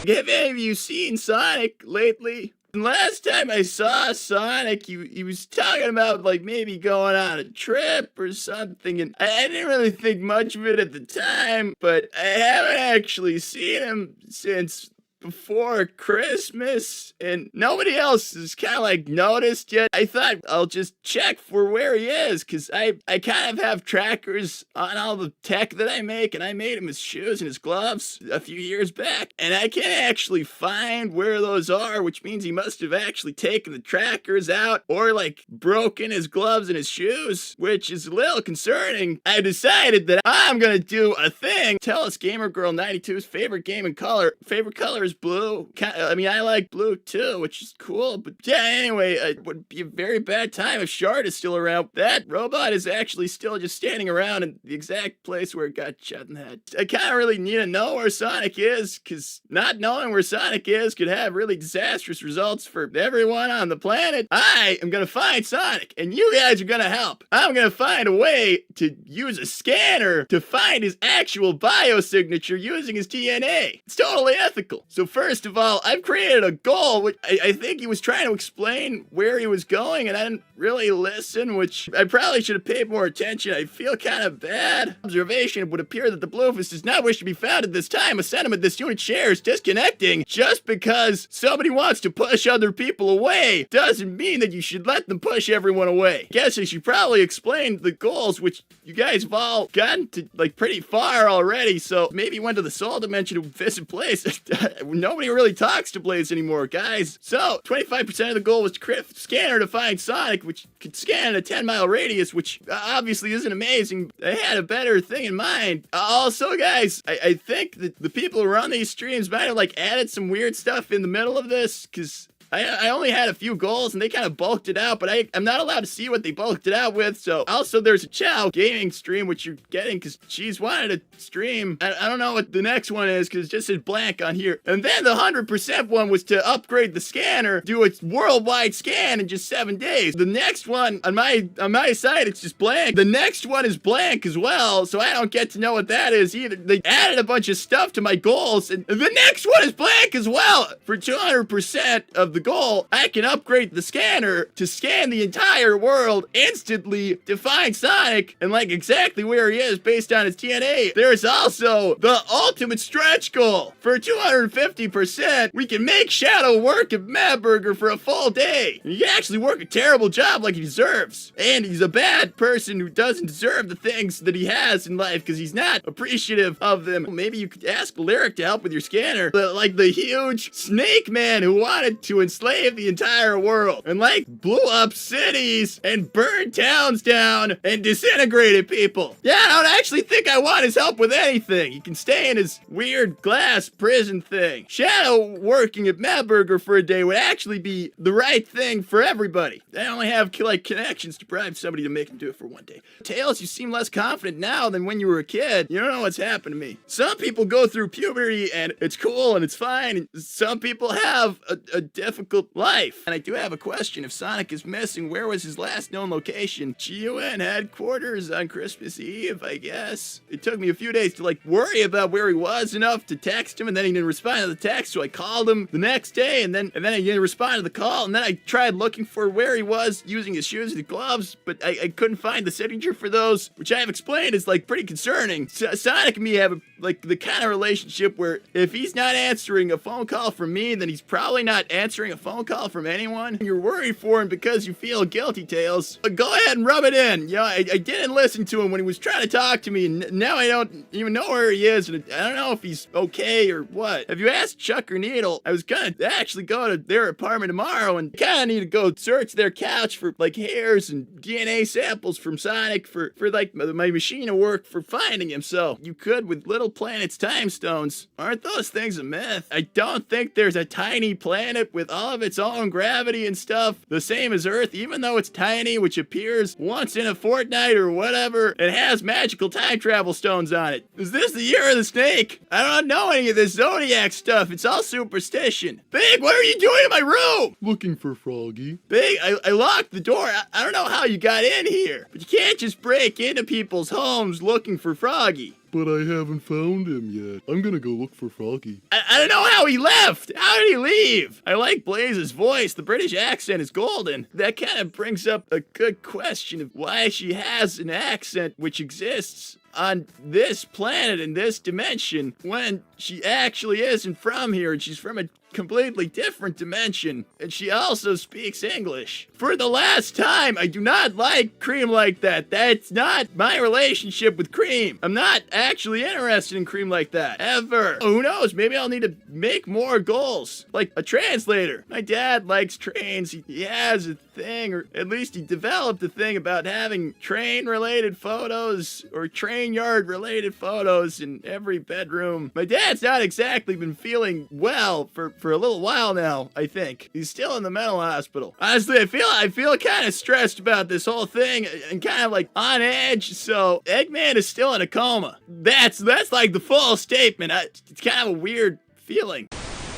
Have any of you seen Sonic lately? Last time I saw Sonic, he was talking about like maybe going on a trip or something, and I didn't really think much of it at the time, but I haven't actually seen him since before Christmas, and nobody else has kind of like noticed yet. I thought I'll just check for where he is, because I kind of have trackers on all the tech that I make, and I made him his shoes and his gloves a few years back, and I can't actually find where those are, which means he must have actually taken the trackers out or like broken his gloves and his shoes, which is a little concerning. I decided that I'm gonna do a thing. Tell us Gamer Girl 92's favorite game and color. Favorite color is blue. I mean, I like blue too, which is cool. But yeah, anyway, it would be a very bad time if Shard is still around. That robot is actually still just standing around in the exact place where it got shot in the head. I kind of really need to know where Sonic is, because not knowing where Sonic is could have really disastrous results for everyone on the planet. I am going to find Sonic, and you guys are going to help. I'm going to find a way to use a scanner to find his actual biosignature using his DNA. It's totally ethical. So first of all, I've created a goal, which I think he was trying to explain where he was going, and I didn't really listen, which I probably should have paid more attention. I feel kind of bad. Observation, it would appear that the Bluefist does not wish to be found at this time. A sentiment this unit shares, disconnecting. Just because somebody wants to push other people away doesn't mean that you should let them push everyone away. Guess I should probably explain the goals, which you guys have all gotten to like pretty far already, so maybe went to the Soul Dimension to visit Blaze. Nobody really talks to Blaze anymore, guys. So, 25% of the goal was to create a scanner to find Sonic, which could scan a 10-mile radius, which obviously isn't amazing. I had a better thing in mind. Also, guys, I think that the people who run these streams might have, like, added some weird stuff in the middle of this, because I only had a few goals, and they kind of bulked it out, but I'm not allowed to see what they bulked it out with, so also there's a Chow gaming stream, which you're getting, because she's wanted to stream. I don't know what the next one is, because it just says blank on here. And then the 100% one was to upgrade the scanner, do a worldwide scan in just 7 days. The next one, on my side, it's just blank. The next one is blank as well, so I don't get to know what that is either. They added a bunch of stuff to my goals, and the next one is blank as well. For 200% of the goal, I can upgrade the scanner to scan the entire world instantly to find Sonic and like exactly where he is based on his DNA. There's also the ultimate stretch goal. For 250%, we can make Shadow work at Madburger for a full day. And he can actually work a terrible job like he deserves. And he's a bad person who doesn't deserve the things that he has in life because he's not appreciative of them. Maybe you could ask Lyric to help with your scanner. Like the huge snake man who wanted to enslave the entire world and like blew up cities and burned towns down and disintegrated people. Yeah, I don't actually think I want his help with anything. He can stay in his weird glass prison thing. Shadow working at Madburger for a day would actually be the right thing for everybody. I only have like connections to bribe somebody to make him do it for one day. Tails, you seem less confident now than when you were a kid. You don't know what's happened to me. Some people go through puberty and it's cool and it's fine. And some people have a difficult life. And I do have a question. If Sonic is missing, where was his last known location? GUN headquarters on Christmas Eve, I guess. It took me a few days to like worry about where he was enough to text him, and then he didn't respond to the text, so I called him the next day, and then he didn't respond to the call, and then I tried looking for where he was using his shoes and gloves, but I couldn't find the signature for those, which I have explained is like pretty concerning. Sonic and me have like the kind of relationship where if he's not answering a phone call from me, then he's probably not answering a phone call from anyone. You're worried for him because you feel guilty, Tails. But go ahead and rub it in. You know, I didn't listen to him when he was trying to talk to me, and now I don't even know where he is, and I don't know if he's okay or what. Have you asked Chuck or Needle? I was gonna actually go to their apartment tomorrow and kinda need to go search their couch for like hairs and DNA samples from Sonic for like my machine to work for finding him. So you could with Little Planet's time stones. Aren't those things a myth? I don't think there's a tiny planet with all of its own gravity and stuff the same as Earth, even though it's tiny, which appears once in a fortnight or whatever. It has magical time travel stones on it. Is this the year of the snake? I don't know any of this zodiac stuff. It's all superstition. Big, what are you doing in my room? Looking for Froggy. Big, I locked the door. I don't know how you got in here, but you can't just break into people's homes looking for Froggy. but I haven't found him yet. I'm gonna go look for Froggy. I don't know how he left. How did he leave? I like Blaze's voice. The British accent is golden. That kind of brings up a good question of why she has an accent which exists on this planet in this dimension when she actually isn't from here and she's from a completely different dimension, and she also speaks English. For the last time, I do not like Cream like that. That's not my relationship with Cream. I'm not actually interested in Cream like that, ever. Who knows, maybe I'll need to make more goals, like a translator. My dad likes trains. He has a thing, or at least he developed a thing about having train-related photos or train yard-related photos in every bedroom. My dad's not exactly been feeling well for a little while now, I think. He's still in the mental hospital. Honestly, I feel kind of stressed about this whole thing and kind of like on edge, so Eggman is still in a coma. That's like the full statement. It's kind of a weird feeling.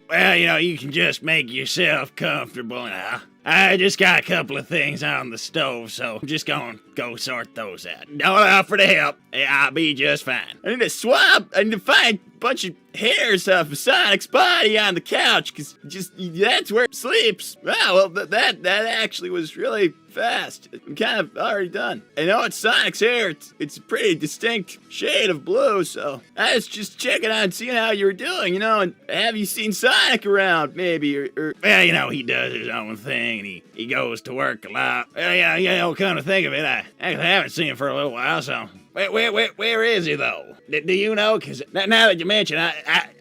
Well, you can just make yourself comfortable now. I just got a couple of things on the stove, so I'm just gonna go sort those out. Don't offer to help. I'll be just fine. I need to swap. I need to find a bunch of hairs off of Sonic's body on the couch, because that's where it sleeps. Wow, well, that actually was really fast. I'm kind of already done. I know it's Sonic's hair. It's a pretty distinct shade of blue, so I was just checking on, seeing how you were doing, and have you seen Sonic around, maybe, or well, he does his own thing, and he goes to work a lot. Well, come to think of it, I actually haven't seen him for a little while, so where is he, though? Do you know? Because now that you mention,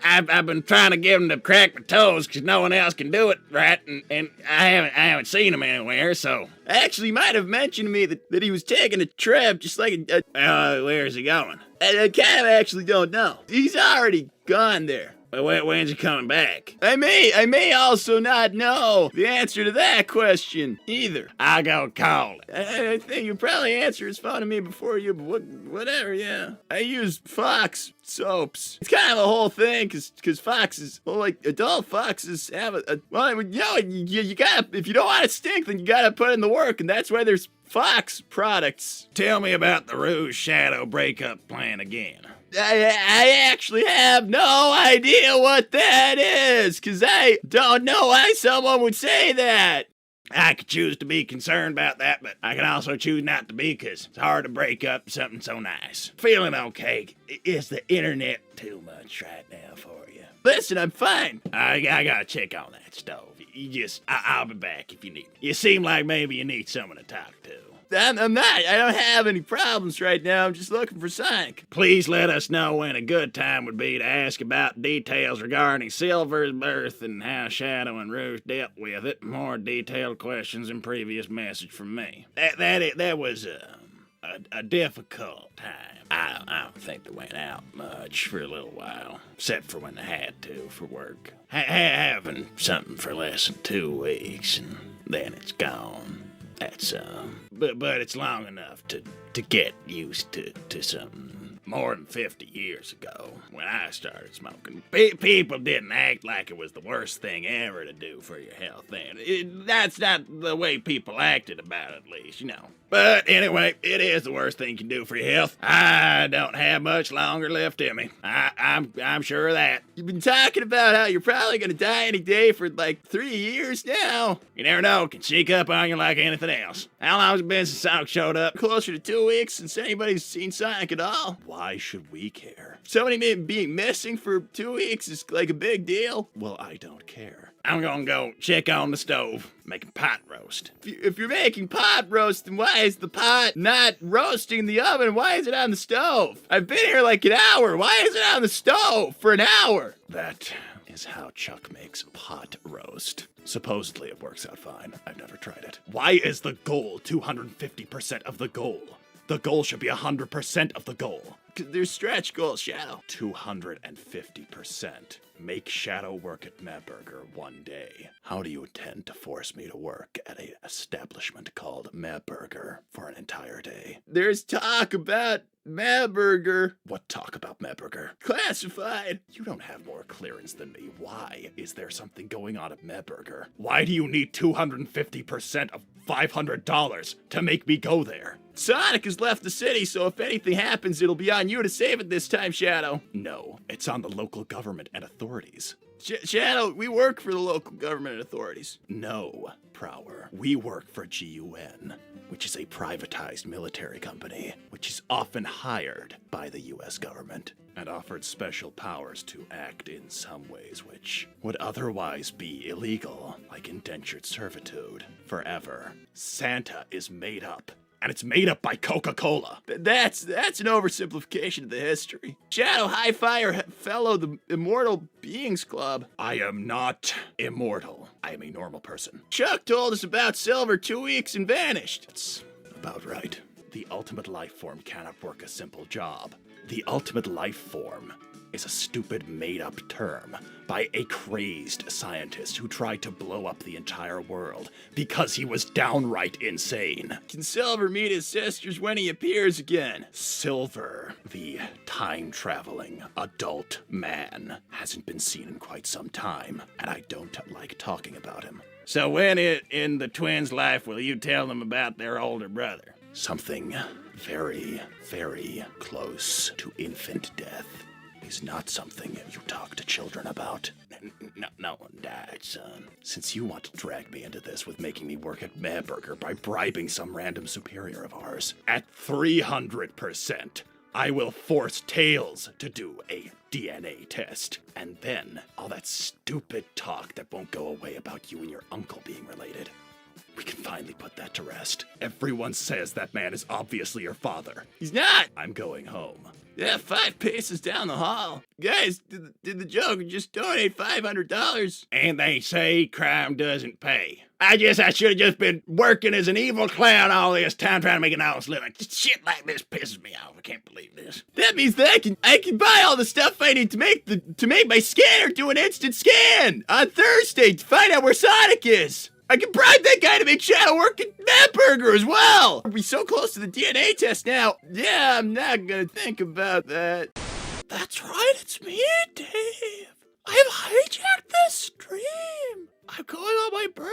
I've been trying to get him to crack my toes because no one else can do it right, and I haven't seen him anywhere, so. Actually, he might have mentioned to me that he was taking a trip, just like where is he going? I kind of actually don't know. He's already gone there. When's he coming back? I may also not know the answer to that question either. I'll go call it. I think you probably answer his phone to me before you, but whatever, yeah. I use Fox soaps. It's kind of a whole thing, because foxes, well, like, adult foxes have you gotta, if you don't want to stink, then you gotta put in the work, and that's why there's Fox products. Tell me about the Rouge Shadow breakup plan again. I actually have no idea what that is, because I don't know why someone would say that. I could choose to be concerned about that, but I can also choose not to be, because it's hard to break up something so nice. Feeling okay. Is the internet too much right now for you? Listen, I'm fine. I gotta check on that stove. I'll be back if you need me. You seem like maybe you need someone to talk to. I'm not. I don't have any problems right now. I'm just looking for Sonic. Please let us know when a good time would be to ask about details regarding Silver's birth and how Shadow and Rouge dealt with it. More detailed questions in previous message from me. That was a difficult time. I don't think they went out much for a little while, except for when they had to for work. Having something for less than 2 weeks, and then it's gone. That's, but it's long enough to get used to something. More than 50 years ago, when I started smoking, people didn't act like it was the worst thing ever to do for your health, and that's not the way people acted about it, at least, But anyway, it is the worst thing you can do for your health. I don't have much longer left in me. I'm sure of that. You've been talking about how you're probably gonna die any day for like 3 years now. You never know, it can sneak up on you like anything else. How long has it been since Sonic showed up? Closer to 2 weeks since anybody's seen Sonic at all. Why should we care? Somebody being missing for 2 weeks is like a big deal. Well, I don't care. I'm gonna go check on the stove, making pot roast. If you're making pot roast, then why is the pot not roasting in the oven? Why is it on the stove? I've been here like an hour. Why is it on the stove for an hour? That is how Chuck makes pot roast. Supposedly it works out fine. I've never tried it. Why is the goal 250% of the goal? The goal should be 100% of the goal. There's stretch goals, Shadow. 250%. Make Shadow work at Mehburger one day. How do you intend to force me to work at an establishment called Mehburger for an entire day? There's talk about Mehburger. What talk about Mehburger? Classified. You don't have more clearance than me. Why is there something going on at Mehburger? Why do you need 250% of $500 to make me go there? Sonic has left the city, so if anything happens, it'll be on on you to save it this time, Shadow. No, it's on the local government and authorities. Shadow, we work for the local government and authorities. No, Prower. We work for GUN, which is a privatized military company, which is often hired by the US government and offered special powers to act in some ways which would otherwise be illegal, like indentured servitude, forever. Santa is made up. And it's made up by Coca-Cola. That's an oversimplification of the history. Shadow, Hi-Fi, or fellow the Immortal Beings Club. I am not immortal. I am a normal person. Chuck told us about Silver 2 weeks and vanished. That's about right. The ultimate life form cannot work a simple job. The ultimate life form is a stupid made-up term by a crazed scientist who tried to blow up the entire world because he was downright insane. Can Silver meet his sisters when he appears again? Silver, the time-traveling adult man, hasn't been seen in quite some time, and I don't like talking about him. So when in the twins' life will you tell them about their older brother? Something very, very close to infant death is not something you talk to children about. No one died, son. Since you want to drag me into this with making me work at Madburger by bribing some random superior of ours, at 300%, I will force Tails to do a DNA test. And then, all that stupid talk that won't go away about you and your uncle being related, we can finally put that to rest. Everyone says that man is obviously your father. He's not! I'm going home. Yeah, 5 paces down the hall. Guys, did the Joker just donate $500? And they say crime doesn't pay. I guess I should have just been working as an evil clown all this time trying to make an honest living. Just shit like this pisses me off. I can't believe this. That means that I can buy all the stuff I need to make my scanner do an instant scan on Thursday to find out where Sonic is. I can bribe that guy to make Shadow work at Madburger as well! We're so close to the DNA test now. Yeah, I'm not gonna think about that. That's right, it's me, Dave. I've hijacked this stream. I'm going on my break!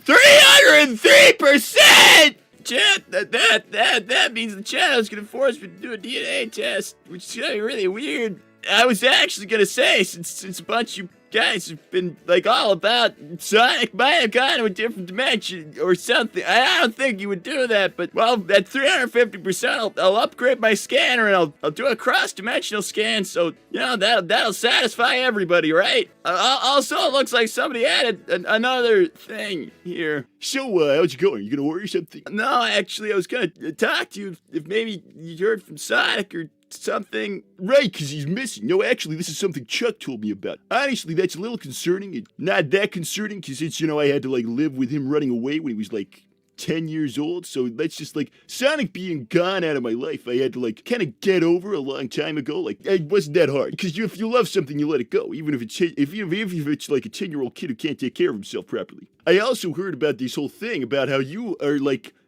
303%! Chat, that means the Shadow's gonna force me to do a DNA test, which is gonna be really weird. I was actually gonna say, since a bunch of you guys have been like all about Sonic might have gone to a different dimension or something. I don't think you would do that, but well, at 350%, I'll upgrade my scanner and I'll do a cross-dimensional scan, so you know that'll satisfy everybody, right? Also, it looks like somebody added another thing here. So, how's it going? You gonna order something? No, actually, I was gonna talk to you if maybe you heard from Sonic or something. Right, because he's missing. No, actually, this is something Chuck told me about. Honestly, that's a little concerning. It's not that concerning because it's, I had to, live with him running away when he was, 10 years old. So that's just, Sonic being gone out of my life, I had to, kind of get over a long time ago. It wasn't that hard. Because if you love something, you let it go. Even if it's, if it's like a 10-year-old kid who can't take care of himself properly. I also heard about this whole thing about how you are,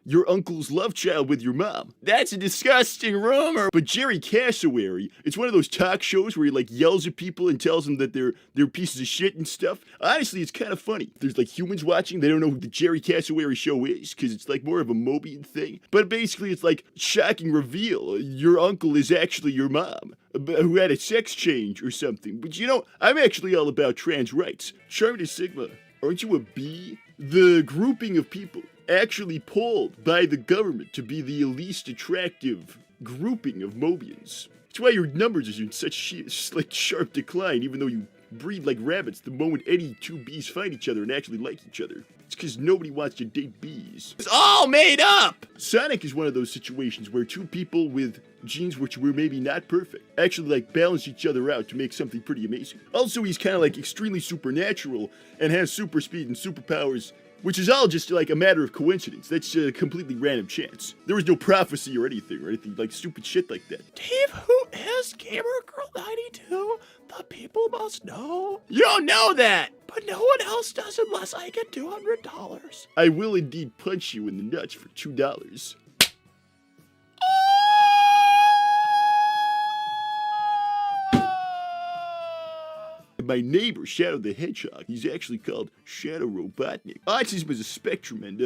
your uncle's love child with your mom. That's a disgusting rumor. But Jerry Cassowary, it's one of those talk shows where he yells at people and tells them that they're pieces of shit and stuff. Honestly, it's kind of funny. There's humans watching, they don't know who the Jerry Cassowary show is because it's more of a Mobian thing. But basically it's shocking reveal. Your uncle is actually your mom who had a sex change or something. But I'm actually all about trans rights. Charm to Sigma, aren't you a B? The grouping of people actually polled by the government to be the least attractive grouping of Mobians. That's why your numbers are in such sharp decline, even though you breed like rabbits the moment any two bees find each other and actually like each other. It's because nobody wants to date bees. It's all made up! Sonic is one of those situations where two people with genes which were maybe not perfect actually balance each other out to make something pretty amazing. Also, he's kind of extremely supernatural and has super speed and superpowers, which is all just a matter of coincidence. That's a completely random chance. There was no prophecy or anything stupid shit like that. Dave, who is Gamer Girl 92? The people must know. You don't know that! But no one else does unless I get $200. I will indeed punch you in the nuts for $2. my neighbor, Shadow the Hedgehog. He's actually called Shadow Robotnik. Autism is a spectrum, and,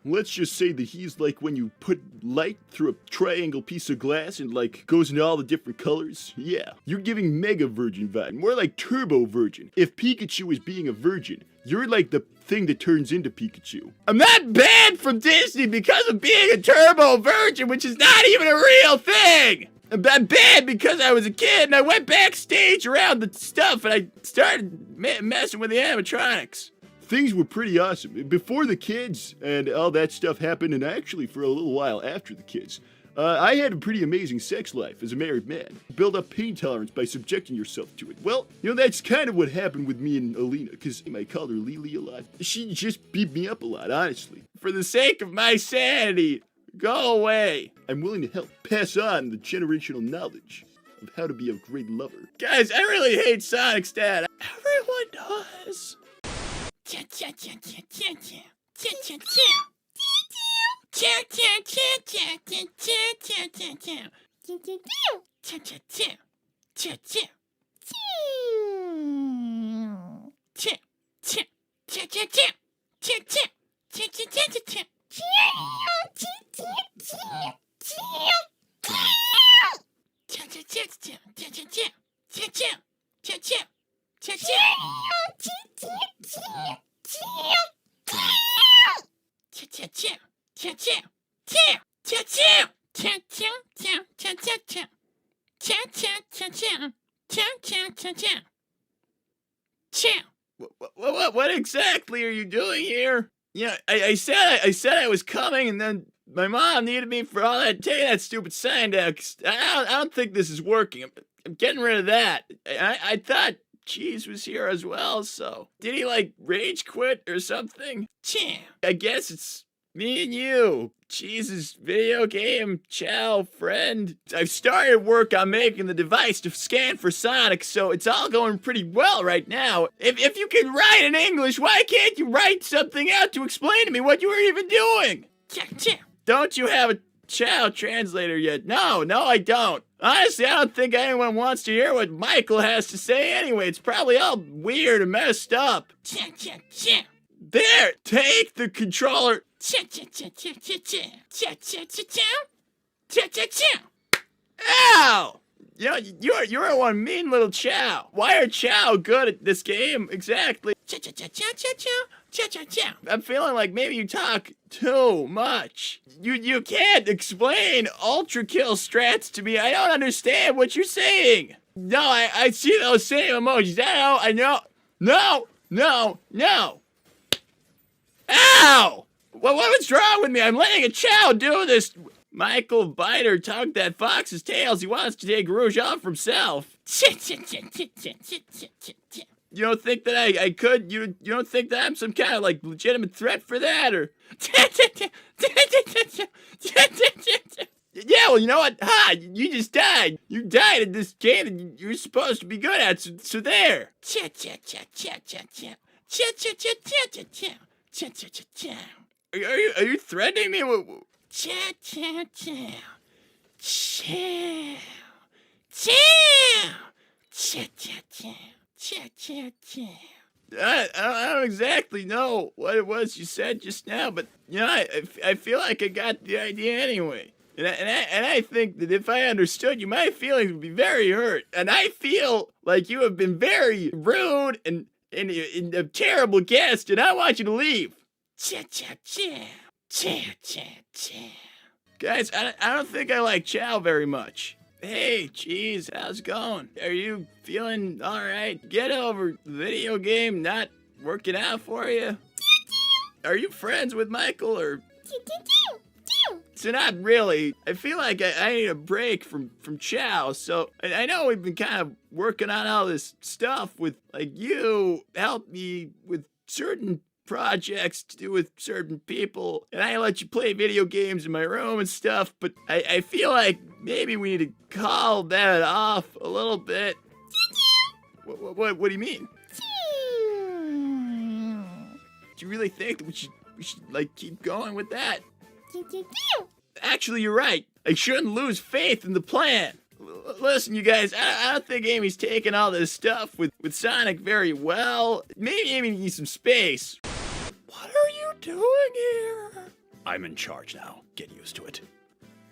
let's just say that he's like when you put light through a triangle piece of glass and, like, goes into all the different colors. Yeah, you're giving Mega Virgin vibe, more like Turbo Virgin. If Pikachu is being a virgin, you're like the thing that turns into Pikachu. I'm not banned from Disney because of being a turbo virgin, which is not even a real thing. I'm banned because I was a kid and I went backstage around the stuff and I started messing with the animatronics. Things were pretty awesome. Before the kids and all that stuff happened, and actually for a little while after the kids, I had a pretty amazing sex life as a married man. Build up pain tolerance by subjecting yourself to it. Well, that's kind of what happened with me and Alina, because I called her Lily a lot. She just beat me up a lot, honestly. For the sake of my sanity, go away. I'm willing to help pass on the generational knowledge of how to be a great lover. Guys, I really hate Sonic's dad. Everyone does. What exactly are you doing here? Yeah, I said I was coming, and then my mom needed me for all that. Take that stupid sign down. 'Cause I don't think this is working. I'm getting rid of that. I thought Cheese was here as well, so did he like rage quit or something? I guess it's me and you, Cheese's video game chow friend. I've started work on making the device to scan for Sonic, so it's all going pretty well right now. If you can write in English, why can't you write something out to explain to me what you were even doing? Don't you have a chow translator yet? No, I don't. Honestly, I don't think anyone wants to hear what Michael has to say anyway. It's probably all weird and messed up. There, take the controller. Ow! You're one mean little chow. Why are chow good at this game exactly? I'm feeling like maybe you talk too much. You can't explain ultra kill strats to me. I don't understand what you're saying. No, I see those same emojis. I know. No. Ow! What's wrong with me? I'm letting a chow do this. Michael Biter tugged that fox's tails. He wants to take Rouge off himself. You don't think that I could? You don't think that I'm some kind of like legitimate threat for that, or? Yeah, well, you know what? You just died. You died in this game that you're supposed to be good at. So there. Are you threatening me? I don't exactly know what it was you said just now, but I feel like I got the idea anyway. And I think that if I understood you, my feelings would be very hurt. And I feel like you have been very rude and a terrible guest, and I want you to leave. Guys, I don't think I like chow very much. Hey, Cheese, how's it going? Are you feeling alright? Get over the video game not working out for you? Are you friends with Michael, or? So not really. I feel like I need a break from chow, so I know we've been kind of working on all this stuff with, like, you help me with certain projects to do with certain people, and I let you play video games in my room and stuff, but I feel like maybe we need to call that off a little bit. What do you mean? Do you really think that we should like keep going with that? Actually, you're right. I shouldn't lose faith in the plan. Listen, you guys, I don't think Amy's taking all this stuff with Sonic very well. Maybe Amy needs some space. What are you doing here? I'm in charge now. Get used to it.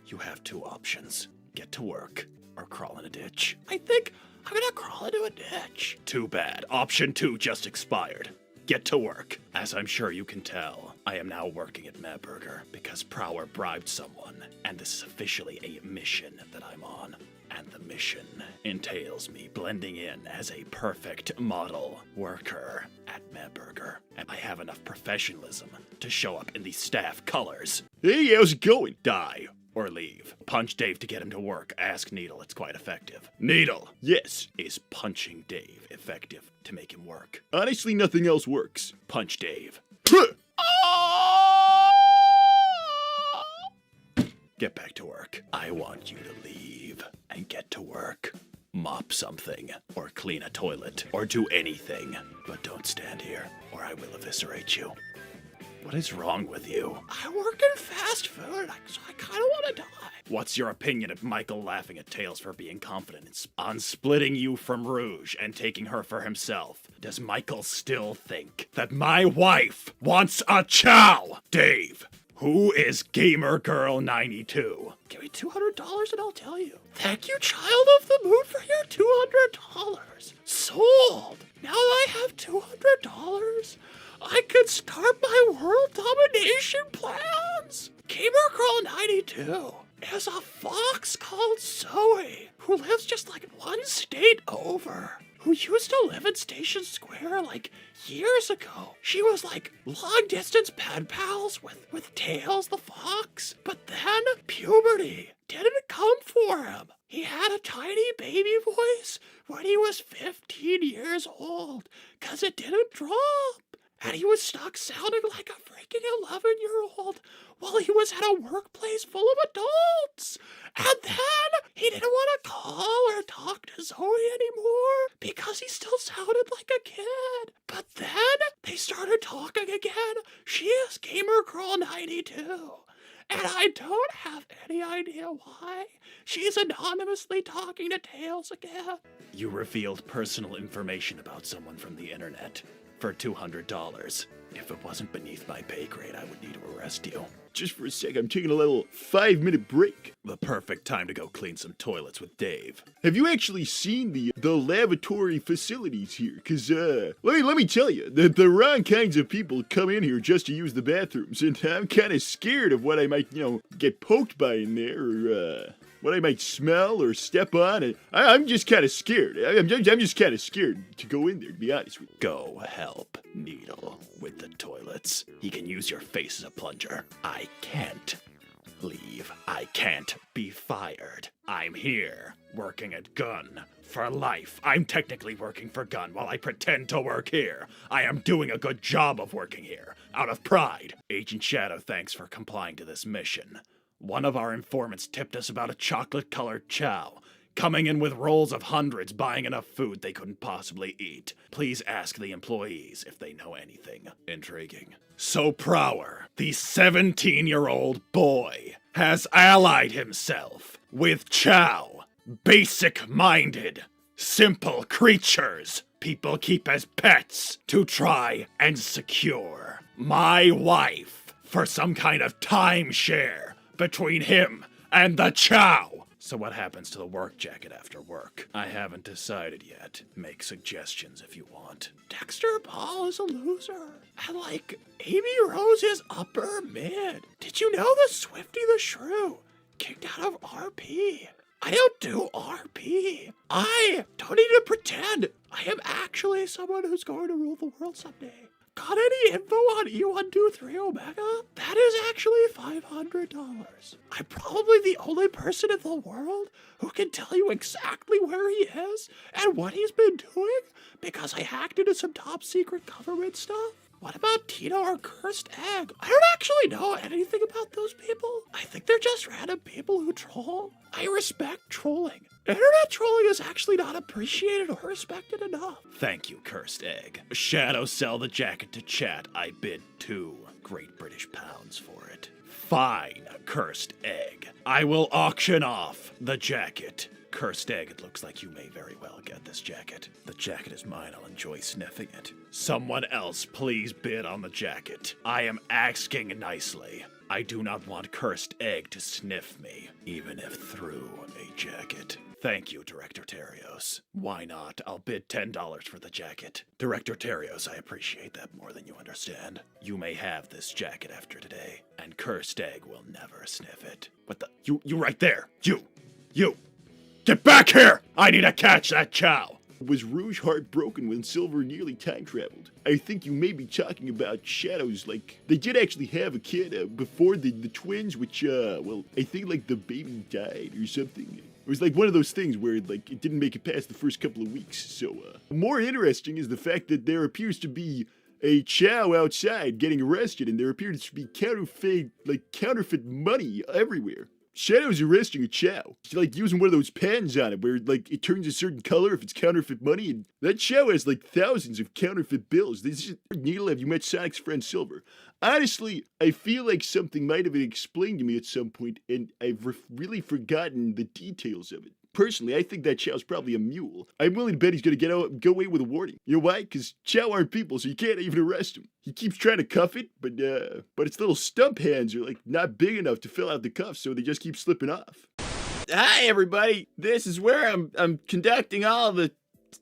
You have two options. Get to work or crawl in a ditch. I think I'm gonna crawl into a ditch. Too bad. Option 2 just expired. Get to work. As I'm sure you can tell, I am now working at Madburger because Prower bribed someone, and this is officially a mission that I'm on. And the mission entails me blending in as a perfect model worker at Madburger. And I have enough professionalism to show up in the staff colors. Hey, how's it going? Die or leave. Punch Dave to get him to work. Ask Needle, it's quite effective. Needle! Yes. Is punching Dave effective to make him work? Honestly, nothing else works. Punch Dave. Get back to work. I want you to leave and get to work. Mop something, or clean a toilet, or do anything. But don't stand here, or I will eviscerate you. What is wrong with you? I work in fast food, so I kind of want to die. What's your opinion of Michael laughing at Tails for being confident on splitting you from Rouge and taking her for himself? Does Michael still think that my wife wants a chow? Dave, who is Gamer Girl 92? Give me $200 and I'll tell you. Thank you, Child of the Moon, for your $200. Sold. Now that I have $200, I could start my world domination plans. Gamer Girl 92 is a fox called Zoe who lives just like 1 state over, who used to live in Station Square like years ago. She was like long distance pen pals with Tails the fox, but then puberty didn't come for him. He had a tiny baby voice when he was 15 years old, 'cause it didn't drop. And he was stuck sounding like a freaking 11-year-old while he was at a workplace full of adults. And then he didn't want to call or talk to Zoe anymore because he still sounded like a kid. But then they started talking again. She is Gamer Girl 92. And I don't have any idea why. She's anonymously talking to Tails again. You revealed personal information about someone from the internet for $200. If it wasn't beneath my pay grade, I would need to arrest you. Just for a sec, I'm taking a little 5-minute break. The perfect time to go clean some toilets with Dave. Have you actually seen the lavatory facilities here? Cause let me tell you, the wrong kinds of people come in here just to use the bathrooms, and I'm kind of scared of what I might, get poked by in there, or what I might smell or step on. And I'm just kind of scared. I'm just kind of scared to go in there, to be honest with you. Go help Needle with the toilets. He can use your face as a plunger. I can't leave. I can't be fired. I'm here, working at Gun for life. I'm technically working for Gun while I pretend to work here. I am doing a good job of working here, out of pride. Agent Shadow, thanks for complying to this mission. One of our informants tipped us about a chocolate-colored chow, coming in with rolls of hundreds, buying enough food they couldn't possibly eat. Please ask the employees if they know anything. Intriguing. So Prower, the 17-year-old boy, has allied himself with chow. Basic-minded, simple creatures people keep as pets to try and secure my wife for some kind of timeshare between him and the chow. So what happens to the work jacket after work? I haven't decided yet. Make suggestions if you want. Dexter Ball is a loser. And Amy Rose is upper mid. Did you know the Swifty the Shrew kicked out of RP? I don't do RP. I don't need to pretend. I am actually someone who's going to rule the world someday. Got any info on E123 Omega? That is actually $500. I'm probably the only person in the world who can tell you exactly where he is and what he's been doing because I hacked into some top secret government stuff. What about Tino or Cursed Egg? I don't actually know anything about those people. I think they're just random people who troll. I respect trolling. Internet trolling is actually not appreciated or respected enough. Thank you, Cursed Egg. Shadow, sell the jacket to chat. I bid 2 Great British pounds for it. Fine, Cursed Egg. I will auction off The jacket. Cursed egg, it looks like you may very well get this jacket. The jacket is mine, I'll enjoy sniffing it. Someone else please bid on the jacket. I am asking nicely. I do not want Cursed Egg to sniff me, even if through a jacket. Thank you, Director Terios. Why not? I'll bid $10 for the jacket. Director Terios, I appreciate that more than you understand. You may have this jacket after today, and Cursed Egg will never sniff it. What the? You right there! You! Get back here! I need to catch that chow! Was Rouge heartbroken when Silver nearly time traveled? I think you may be talking about Shadows. Like, they did actually have a kid before the twins, which, well, I think, like, the baby died or something. It was like one of those things where, like, it didn't make it past the first couple of weeks. So, more interesting is the fact that there appears to be a chow outside getting arrested, and there appears to be counterfeit money everywhere. Shadow's arresting a chow. She's like using one of those pens on it where like it turns a certain color if it's counterfeit money, and that chow has like thousands of counterfeit bills. This is Needle, have you met Sonic's friend Silver? Honestly, I feel like something might have been explained to me at some point, and I've really forgotten the details of it. Personally, I think that Chow's probably a mule. I'm willing to bet he's gonna go away with a warning. You know why? Because Chow aren't people, so you can't even arrest him. He keeps trying to cuff it, but its little stump hands are like not big enough to fill out the cuffs, so they just keep slipping off. Hi, everybody. This is where I'm conducting all of the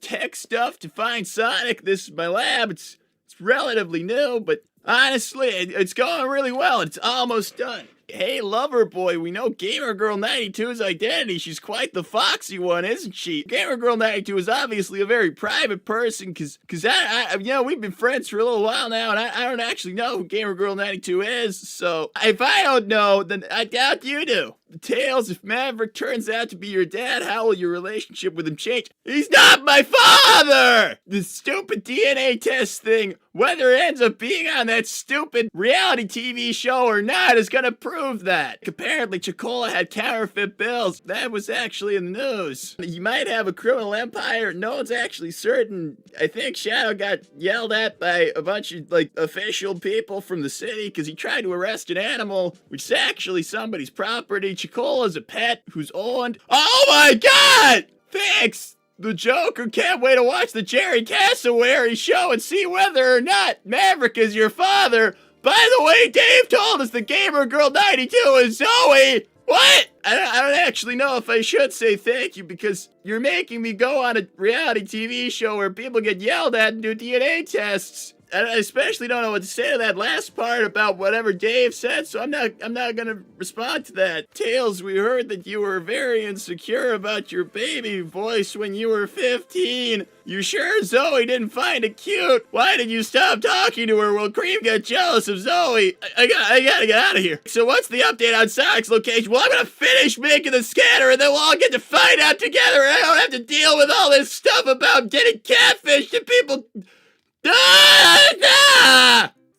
tech stuff to find Sonic. This is my lab. It's relatively new, but honestly, it's going really well. It's almost done. Hey, lover boy, we know Gamer Girl 92's identity. She's quite the foxy one, isn't she? Gamer Girl 92 is obviously a very private person, cause we've been friends for a little while now, and I don't actually know who Gamer Girl 92 is, so if I don't know, then I doubt you do. Tails, if Maverick turns out to be your dad, how will your relationship with him change? He's not my father! The stupid DNA test thing, whether it ends up being on that stupid reality TV show or not, is gonna prove that. Apparently, Chicola had counterfeit bills. That was actually in the news. He might have a criminal empire. No one's actually certain. I think Shadow got yelled at by a bunch of, official people from the city because he tried to arrest an animal, which is actually somebody's property. Chicola's a pet who's owned. Oh my god! Thanks! The Joker can't wait to watch the Jerry Cassowary show and see whether or not Maverick is your father. By the way, Dave told us the Gamer Girl 92 is Zoe! What? I don't actually know if I should say thank you because you're making me go on a reality TV show where people get yelled at and do DNA tests. And I especially don't know what to say to that last part about whatever Dave said, so I'm not gonna respond to that. Tails, we heard that you were very insecure about your baby voice when you were 15. You sure Zoe didn't find it cute? Why did you stop talking to her? Well, Cream got jealous of Zoe. I gotta get out of here. So what's the update on Sonic's location? Well, I'm gonna finish making the scanner and then we'll all get to find out together and I don't have to deal with all this stuff about getting catfished and people...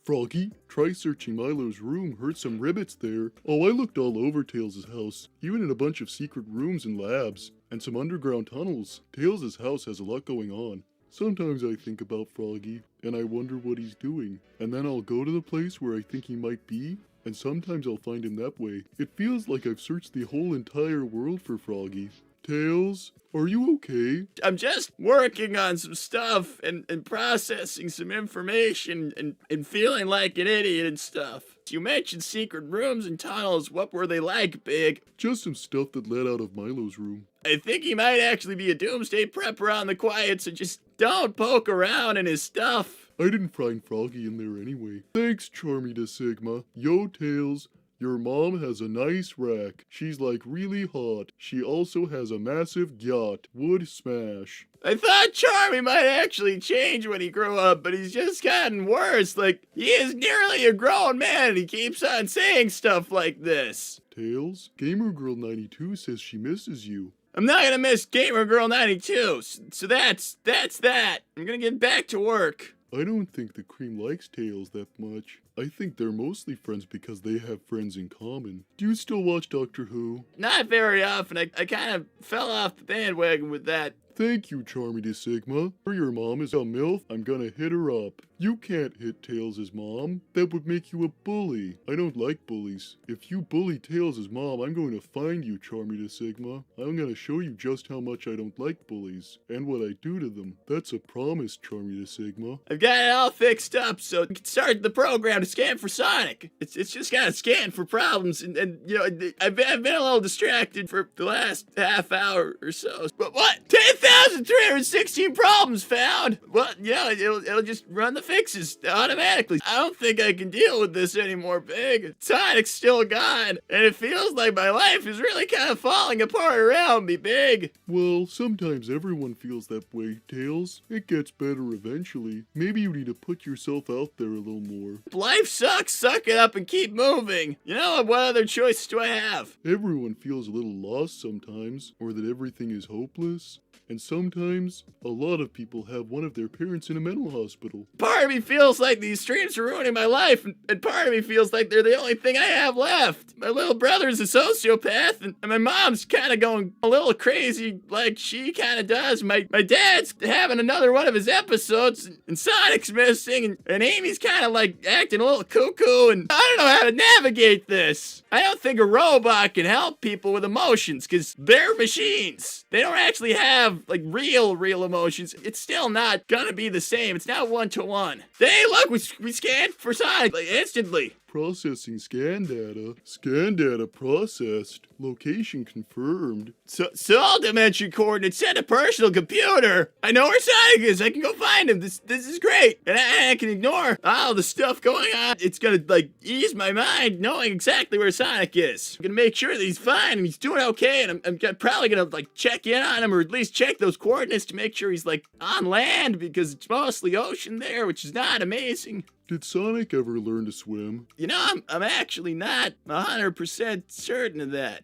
Froggy, try searching Milo's room, heard some ribbits there. Oh, I looked all over Tails' house, even in a bunch of secret rooms and labs, and some underground tunnels. Tails' house has a lot going on. Sometimes I think about Froggy, and I wonder what he's doing. And then I'll go to the place where I think he might be, and sometimes I'll find him that way. It feels like I've searched the whole entire world for Froggy. Tails, are you okay? I'm just working on some stuff and processing some information and feeling like an idiot and stuff. You mentioned secret rooms and tunnels. What were they like, Big? Just some stuff that led out of Milo's room. I think he might actually be a doomsday prepper on the quiet, so just don't poke around in his stuff. I didn't find Froggy in there anyway. Thanks, Charmy to Sigma. Yo, Tails. Your mom has a nice rack. She's like really hot. She also has a massive yacht. Would smash. I thought Charmy might actually change when he grew up, but he's just gotten worse. Like, he is nearly a grown man and he keeps on saying stuff like this. Tails, Gamer Girl 92 says she misses you. I'm not gonna miss Gamer Girl 92, so that's that. I'm gonna get back to work. I don't think the Cream likes Tails that much. I think they're mostly friends because they have friends in common. Do you still watch Doctor Who? Not very often. I kind of fell off the bandwagon with that. Thank you, Charmy de Sigma. For your mom is a MILF, I'm gonna hit her up. You can't hit Tails' mom. That would make you a bully. I don't like bullies. If you bully Tails' mom, I'm going to find you, Charmy Sigma. I'm going to show you just how much I don't like bullies, and what I do to them. That's a promise, Charmy Sigma. I've got it all fixed up, so we can start the program to scan for Sonic. It's just gotta scan for problems, and you know, I've been a little distracted for the last half hour or so. But what? 10,316 problems found! Well, you know, it'll just run the fixes automatically. I don't think I can deal with this anymore, Big. Sonic's still gone, and it feels like my life is really kind of falling apart around me, Big. Well, sometimes everyone feels that way, Tails. It gets better eventually. Maybe you need to put yourself out there a little more. Life sucks, suck it up and keep moving. You know, what other choices do I have? Everyone feels a little lost sometimes, or that everything is hopeless. And sometimes, a lot of people have one of their parents in a mental hospital. Part of me feels like these streams are ruining my life, and part of me feels like they're the only thing I have left. My little brother's a sociopath, and my mom's kind of going a little crazy like she kind of does. My dad's having another one of his episodes, and Sonic's missing, and Amy's kind of like acting a little cuckoo, and I don't know how to navigate this. I don't think a robot can help people with emotions, because they're machines. They don't actually have like real emotions. It's still not gonna be the same. It's not one-to-one. Hey, look, we scanned for Sonic like instantly. Processing scan data. Scan data processed. Location confirmed. Soul dimension coordinates sent a personal computer. I know where Sonic is. I can go find him. This is great. And I can ignore all the stuff going on. It's gonna like ease my mind knowing exactly where Sonic is. I'm gonna make sure that he's fine and he's doing okay. And I'm probably gonna like check in on him, or at least check those coordinates to make sure he's like on land, because it's mostly ocean there, which is not amazing. Did Sonic ever learn to swim? You know, I'm actually not 100% certain of that.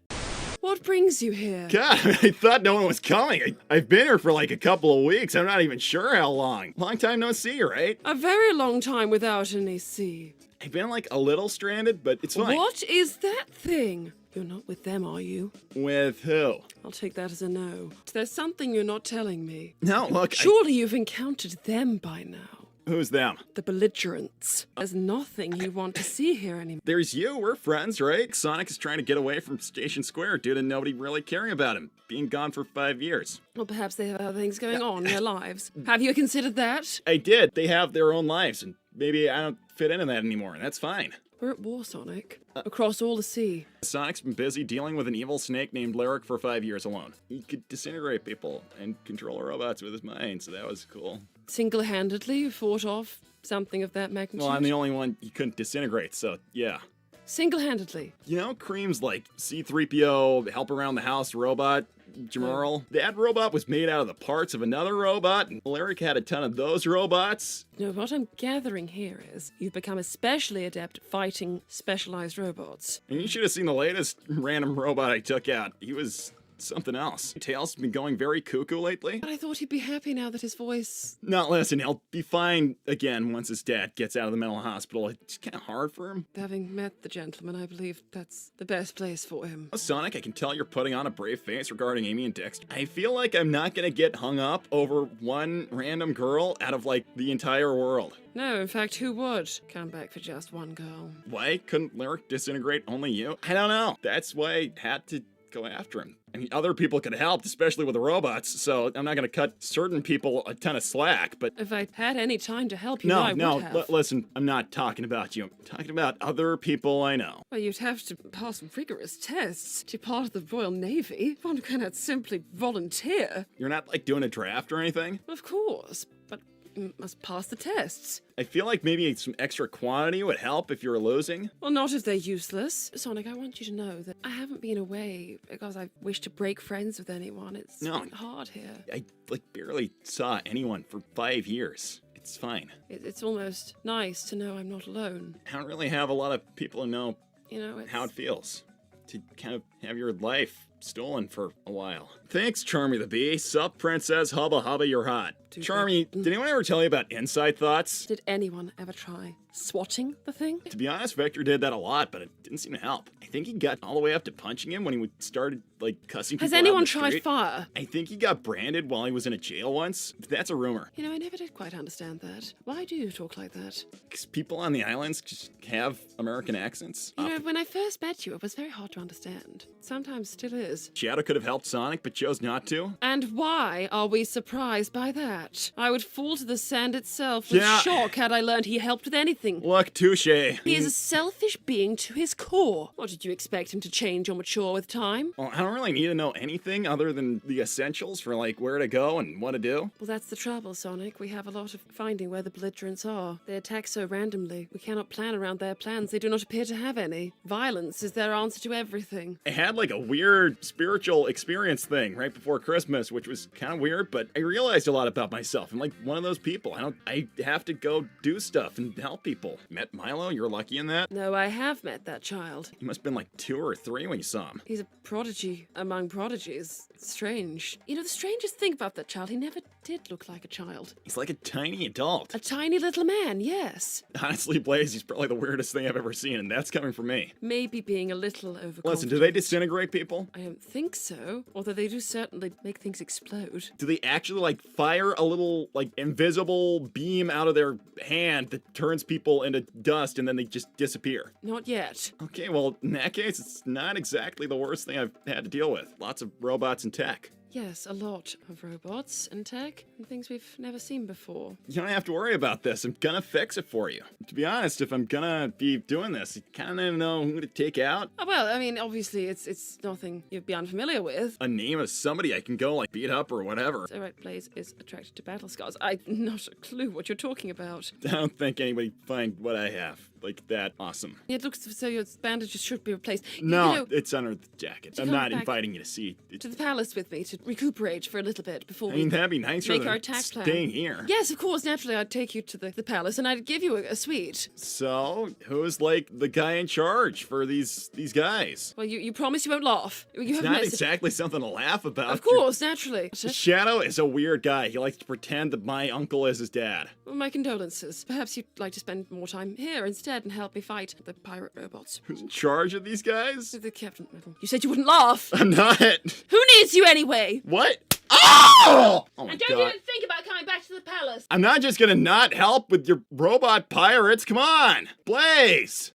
What brings you here? God, I thought no one was coming. I've been here for like a couple of weeks. I'm not even sure how long. Long time no see, right? A very long time without any sea. I've been like a little stranded, but it's fine. What is that thing? You're not with them, are you? With who? I'll take that as a no. There's something you're not telling me. No, look. Surely you've encountered them by now. Who's them? The belligerents. There's nothing you want to see here anymore. There's you. We're friends, right? Sonic is trying to get away from Station Square due to nobody really caring about him. Being gone for 5 years. Well, perhaps they have other things going on in their lives. Have you considered that? I did. They have their own lives, and maybe I don't fit into that anymore, and that's fine. We're at war, Sonic. Across all the sea. Sonic's been busy dealing with an evil snake named Lyric for 5 years alone. He could disintegrate people and control robots with his mind, so that was cool. Single-handedly fought off something of that magnitude? Well, I'm the only one he couldn't disintegrate, so yeah. Single-handedly? You know, creams like C-3PO, help around the house robot, Jamurl. That robot was made out of the parts of another robot, and Lyric had a ton of those robots. No, what I'm gathering here is you've become especially adept at fighting specialized robots. And you should have seen the latest random robot I took out. He was something else. Tails has been going very cuckoo lately. But I thought he'd be happy now that his voice... No, listen, he'll be fine again once his dad gets out of the mental hospital. It's kind of hard for him. Having met the gentleman, I believe that's the best place for him. Sonic, I can tell you're putting on a brave face regarding Amy and Dexter. I feel like I'm not gonna get hung up over one random girl out of, like, the entire world. No, in fact, who would come back for just one girl? Why couldn't Lyric disintegrate only you? I don't know. That's why I had to go after him. I mean, other people could have helped, especially with the robots, so I'm not gonna cut certain people a ton of slack, but... If I had any time to help you, I would have. Listen, I'm not talking about you. I'm talking about other people I know. Well, you'd have to pass rigorous tests to be part of the Royal Navy. One cannot simply volunteer. You're not, like, doing a draft or anything? Of course, but you must pass the tests. I feel like maybe some extra quantity would help if you were losing. Well, not if they're useless. Sonic, I want you to know that I haven't been away because I wish to break friends with anyone. It's hard here. I, like, barely saw anyone for 5 years. It's fine. It's almost nice to know I'm not alone. I don't really have a lot of people who know, you know, how it feels to kind of have your life stolen for a while. Thanks, Charmy the Bee. Sup, Princess. Hubba hubba, you're hot. Charmy, did anyone ever tell you about inside thoughts? Did anyone ever try swatting the thing? To be honest, Vector did that a lot, but it didn't seem to help. I think he got all the way up to punching him when he started, cussing people Has out in anyone the tried street. fire? I think he got branded while he was in a jail once. That's a rumor. You know, I never did quite understand that. Why do you talk like that? Because people on the islands just have American accents. You know, when I first met you, it was very hard to understand. Sometimes still is. Shadow could have helped Sonic, but chose not to. And why are we surprised by that? I would fall to the sand itself with Yeah. shock had I learned he helped with anything. Look, touche. He is a selfish being to his core. What did you expect him to change or mature with time? Well, I don't really need to know anything other than the essentials for, where to go and what to do. Well, that's the trouble, Sonic. We have a lot of finding where the belligerents are. They attack so randomly. We cannot plan around their plans. They do not appear to have any. Violence is their answer to everything. I had, a weird spiritual experience thing right before Christmas, which was kind of weird, but I realized a lot about myself. I'm one of those people. I have to go do stuff and help people. Met Milo? You're lucky in that? No, I have met that child. You must have been 2 or 3 when you saw him. He's a prodigy among prodigies. Strange. You know, the strangest thing about that child, he never did look like a child. He's like a tiny adult. A tiny little man, yes. Honestly, Blaze, he's probably the weirdest thing I've ever seen, and that's coming from me. Maybe being a little overconfident. Listen, do they disintegrate people? I don't think so, although they do certainly make things explode. Do they actually, fire a little, invisible beam out of their hand that turns people into dust and then they just disappear? Not yet. Okay, well, in that case, it's not exactly the worst thing I've had to deal with. Lots of robots and tech. Yes, a lot of robots and tech and things we've never seen before. You don't have to worry about this. I'm gonna fix it for you. To be honest, if I'm gonna be doing this, you kind of know who to take out. Oh, well, I mean, obviously, it's nothing you'd be unfamiliar with. A name of somebody I can go, beat up or whatever. So, right, Blaze is attracted to battle scars. I've not a clue what you're talking about. I don't think anybody find what I have that awesome. It looks as though your bandages should be replaced. No, You know, it's under the jacket. I'm come not back inviting you to see it. to the palace with me to recuperate for a little bit before I mean, we that'd be nicer make our than attack plan. staying here. Yes, of course. Naturally, I'd take you to the palace and I'd give you a suite. So, who's the guy in charge for these guys? Well, you promise you won't laugh. You It's haven't not met- exactly something to laugh about. Of course, naturally. Shadow is a weird guy. He likes to pretend that my uncle is his dad. Well, my condolences. Perhaps you'd like to spend more time here instead and help me fight the pirate robots. Who's in charge of these guys? The captain. You said you wouldn't laugh. I'm not. Who needs you anyway? What? Oh! Oh my And don't god. even think about coming back to the palace. I'm not just gonna not help with your robot pirates. Come on. Blaze.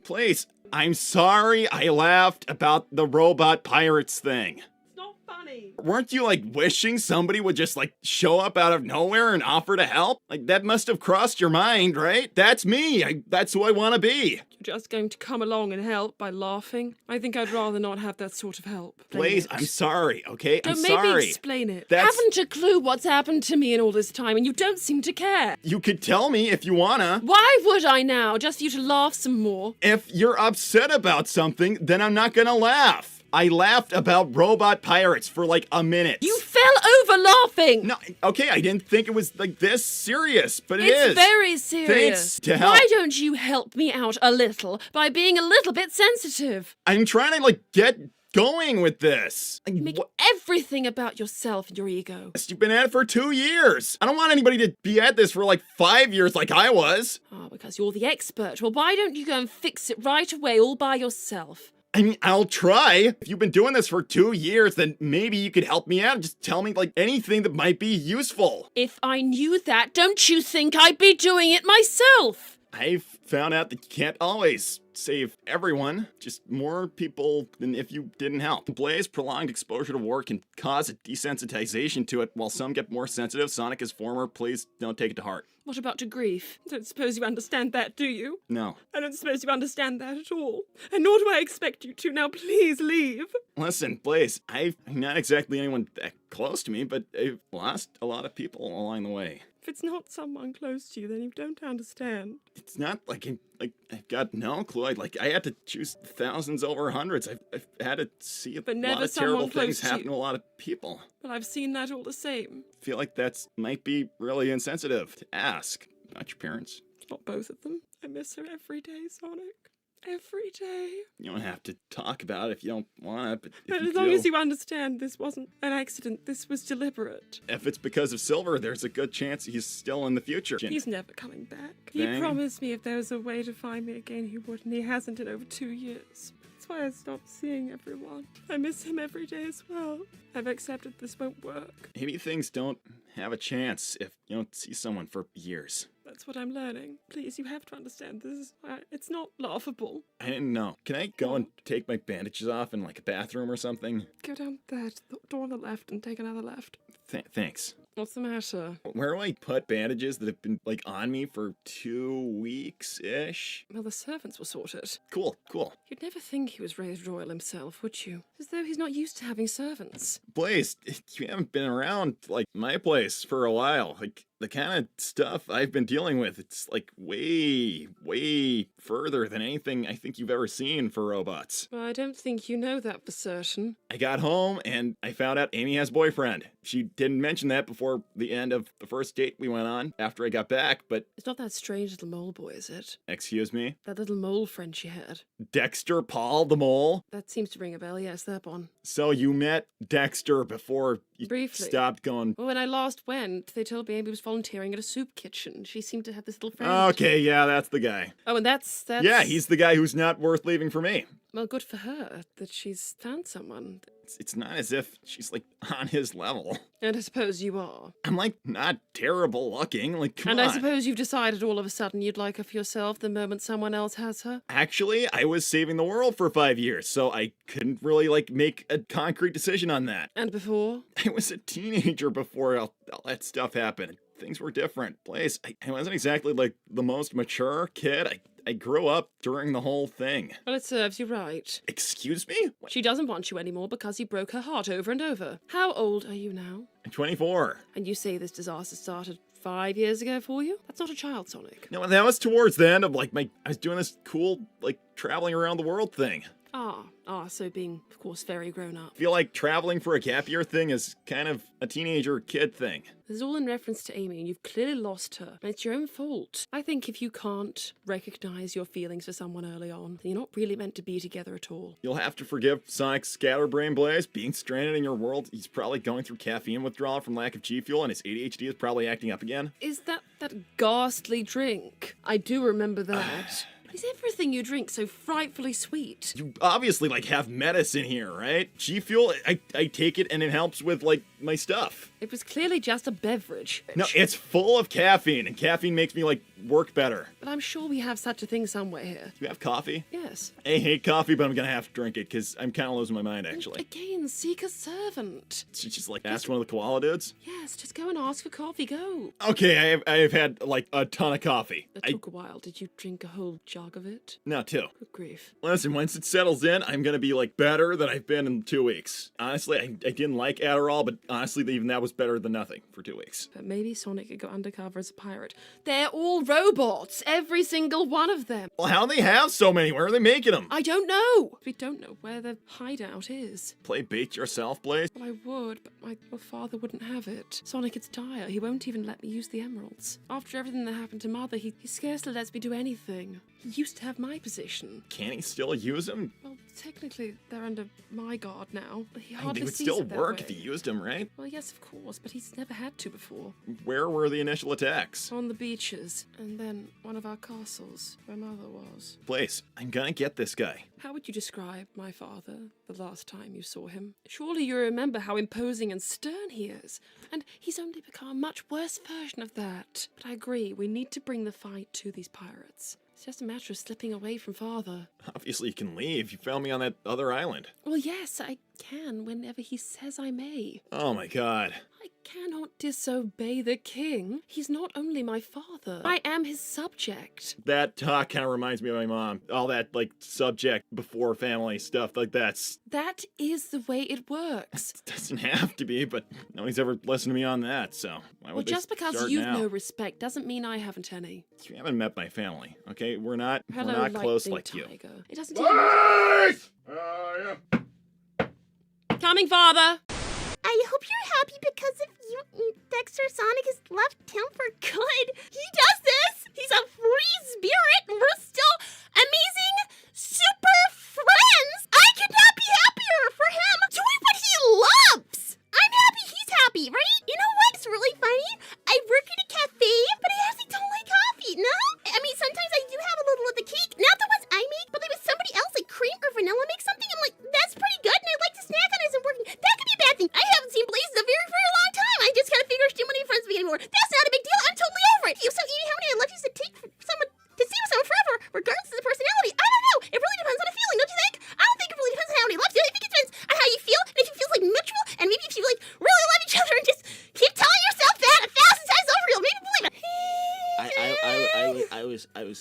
Please. I'm sorry I laughed about the robot pirates thing. It's not funny. Weren't you wishing somebody would just show up out of nowhere and offer to help? That must have crossed your mind, right? That's me. That's who I want to be. You're just going to come along and help by laughing? I think I'd rather not have that sort of help. Blaze, I'm sorry, okay? I'm Don't maybe sorry. explain it. That's- Haven't a clue what's happened to me in all this time, and you don't seem to care. You could tell me if you wanna. Why would I now? Just for you to laugh some more? If you're upset about something, then I'm not gonna laugh. I laughed about robot pirates for a minute. You fell over laughing! No, okay, I didn't think it was this serious, but it is. It's very serious. Thanks to help. Why don't you help me out a little by being a little bit sensitive? I'm trying to get going with this. Make everything about yourself and your ego. You've been at it for 2 years. I don't want anybody to be at this for 5 years like I was. Oh, because you're the expert. Well, why don't you go and fix it right away all by yourself? I mean, I'll try. If you've been doing this for 2 years, then maybe you could help me out. Just tell me, anything that might be useful. If I knew that, don't you think I'd be doing it myself? I've found out that you can't always save everyone, just more people than if you didn't help. Blaze, prolonged exposure to war can cause a desensitization to it. While some get more sensitive, Sonic is former. Please don't take it to heart. What about to grief? I don't suppose you understand that, do you? No. I don't suppose you understand that at all. And nor do I expect you to. Now please leave. Listen, Blaze, I'm not exactly anyone that close to me, but I've lost a lot of people along the way. If it's not someone close to you, then you don't understand. It's not I've got no clue. I had to choose thousands over hundreds. I've had to see a But lot never of terrible someone close things to happen you. to a lot of people. But I've seen that all the same. I feel like that's might be really insensitive to ask about your parents. Not both of them. I miss her every day, Sonic. every day. You don't have to talk about it if you don't want it, but if But you as long do, as you understand, this wasn't an accident. This was deliberate. if it's because of Silver, there's a good chance he's still in the future. He's never coming back. He Dang. promised me if there was a way to find me again, he would, and he hasn't in over 2 years. That's why I stopped seeing everyone. I miss him every day as well. I've accepted this won't work. Maybe things don't have a chance if you don't see someone for years. That's what I'm learning. Please, you have to understand this. It's not laughable. I didn't know. Can I go and take my bandages off in like a bathroom or something? Go down there to the door on the left and take another left. Thanks. What's the matter? Where do I put bandages that have been like on me for 2 weeks-ish? Well, the servants will sort it. Cool. You'd never think he was raised royal himself, would you? As though he's not used to having servants. Blaze, you haven't been around like my place for a while. Like the kind of stuff I've been dealing with, it's like way further than anything I think you've ever seen for robots. Well, I don't think you know that for certain. I got home and I found out Amy has a boyfriend. She didn't mention that before the end of the first date we went on after I got back, but It's not that strange little mole boy, is it? excuse me? That little mole friend she had. Dexter Paul the mole? That seems to ring a bell, yes, that one. So you met Dexter before you Briefly. stopped going. Well, when I last went, they told me Amy was volunteering at a soup kitchen. She seemed to have this little friend. Okay, yeah, that's the guy. Oh, and that's... Yeah, he's the guy who's not worth leaving for me. Well, good for her that she's found someone. It's not as if she's like on his level. And I suppose you are. I'm like not terrible looking. Like, come And on. I suppose you've decided all of a sudden you'd like her for yourself the moment someone else has her. Actually, I was saving the world for 5 years, so I couldn't really like make a concrete decision on that. And before? I was a teenager before all that stuff happened. Things were different. Blaze, I wasn't exactly like the most mature kid. I grew up during the whole thing. Well, it serves you right. Excuse me? She doesn't want you anymore because you broke her heart over and over. How old are you now? I'm 24. And you say this disaster started 5 years ago for you? That's not a child, Sonic. No, that was towards the end of like I was doing this cool like traveling around the world thing. So being, of course, very grown up. I feel like traveling for a gap year thing is kind of a teenager kid thing. This is all in reference to Amy, and you've clearly lost her, and it's your own fault. I think if you can't recognize your feelings for someone early on, then you're not really meant to be together at all. You'll have to forgive Sonic's scatterbrain, Blaze. Being stranded in your world, he's probably going through caffeine withdrawal from lack of G Fuel, and his ADHD is probably acting up again. Is that ghastly drink? I do remember that. Is everything you drink so frightfully sweet? You obviously like have medicine here, right? G Fuel, I take it and it helps with like my stuff. It was clearly just a beverage. No, it's full of caffeine, and caffeine makes me like work better. But I'm sure we have such a thing somewhere here. Do you have coffee? Yes. I hate coffee, but I'm gonna have to drink it because I'm kind of losing my mind actually. Again, seek a servant. She just like ask one of the koala dudes. Yes, just go and ask for coffee. Go. Okay, I've had like a ton of coffee. That took a while. Did you drink a whole jug of it? No, 2. Good grief. Listen, once it settles in, I'm gonna be like better than I've been in 2 weeks. Honestly, I didn't like Adderall, but honestly, even that was better than nothing for 2 weeks. But maybe Sonic could go undercover as a pirate. They're all robots, every single one of them. Well, how do they have so many? Where are they making them? I don't know. We don't know where the hideout is. Play bait yourself, Blaze. Well, I would, but my father wouldn't have it. Sonic, it's dire. He won't even let me use the emeralds. After everything that happened to Mother, he scarcely lets me do anything. He used to have my position. Can he still use them? Well, technically, they're under my guard now. But he I mean, hardly they would sees still it that work way. if he used them, right? Well, yes, of course, but he's never had to before. Where were the initial attacks? On the beaches, and then one of our castles, where Mother was. Blaze, I'm gonna get this guy. How would you describe my father the last time you saw him? Surely you remember how imposing and stern he is. And he's only become a much worse version of that. But I agree, we need to bring the fight to these pirates. It's just a matter of slipping away from Father. Obviously, you can leave. You found me on that other island. Well, yes, I can whenever he says I may. Oh my god. I cannot disobey the king. He's not only my father. I am his subject. That talk kind of reminds me of my mom. All that, like, subject before family stuff. Like, That is the way it works. doesn't have to be, but nobody's ever listened to me on that, so why would Well, they just because start you've now? no respect doesn't mean I haven't any. You haven't met my family, okay? We're not Hello, close lightning like you. tiger. It doesn't take Coming, Father! I hope you're happy because of you. Dexter Sonic has left town for good. He does this! He's a free spirit, and we're still amazing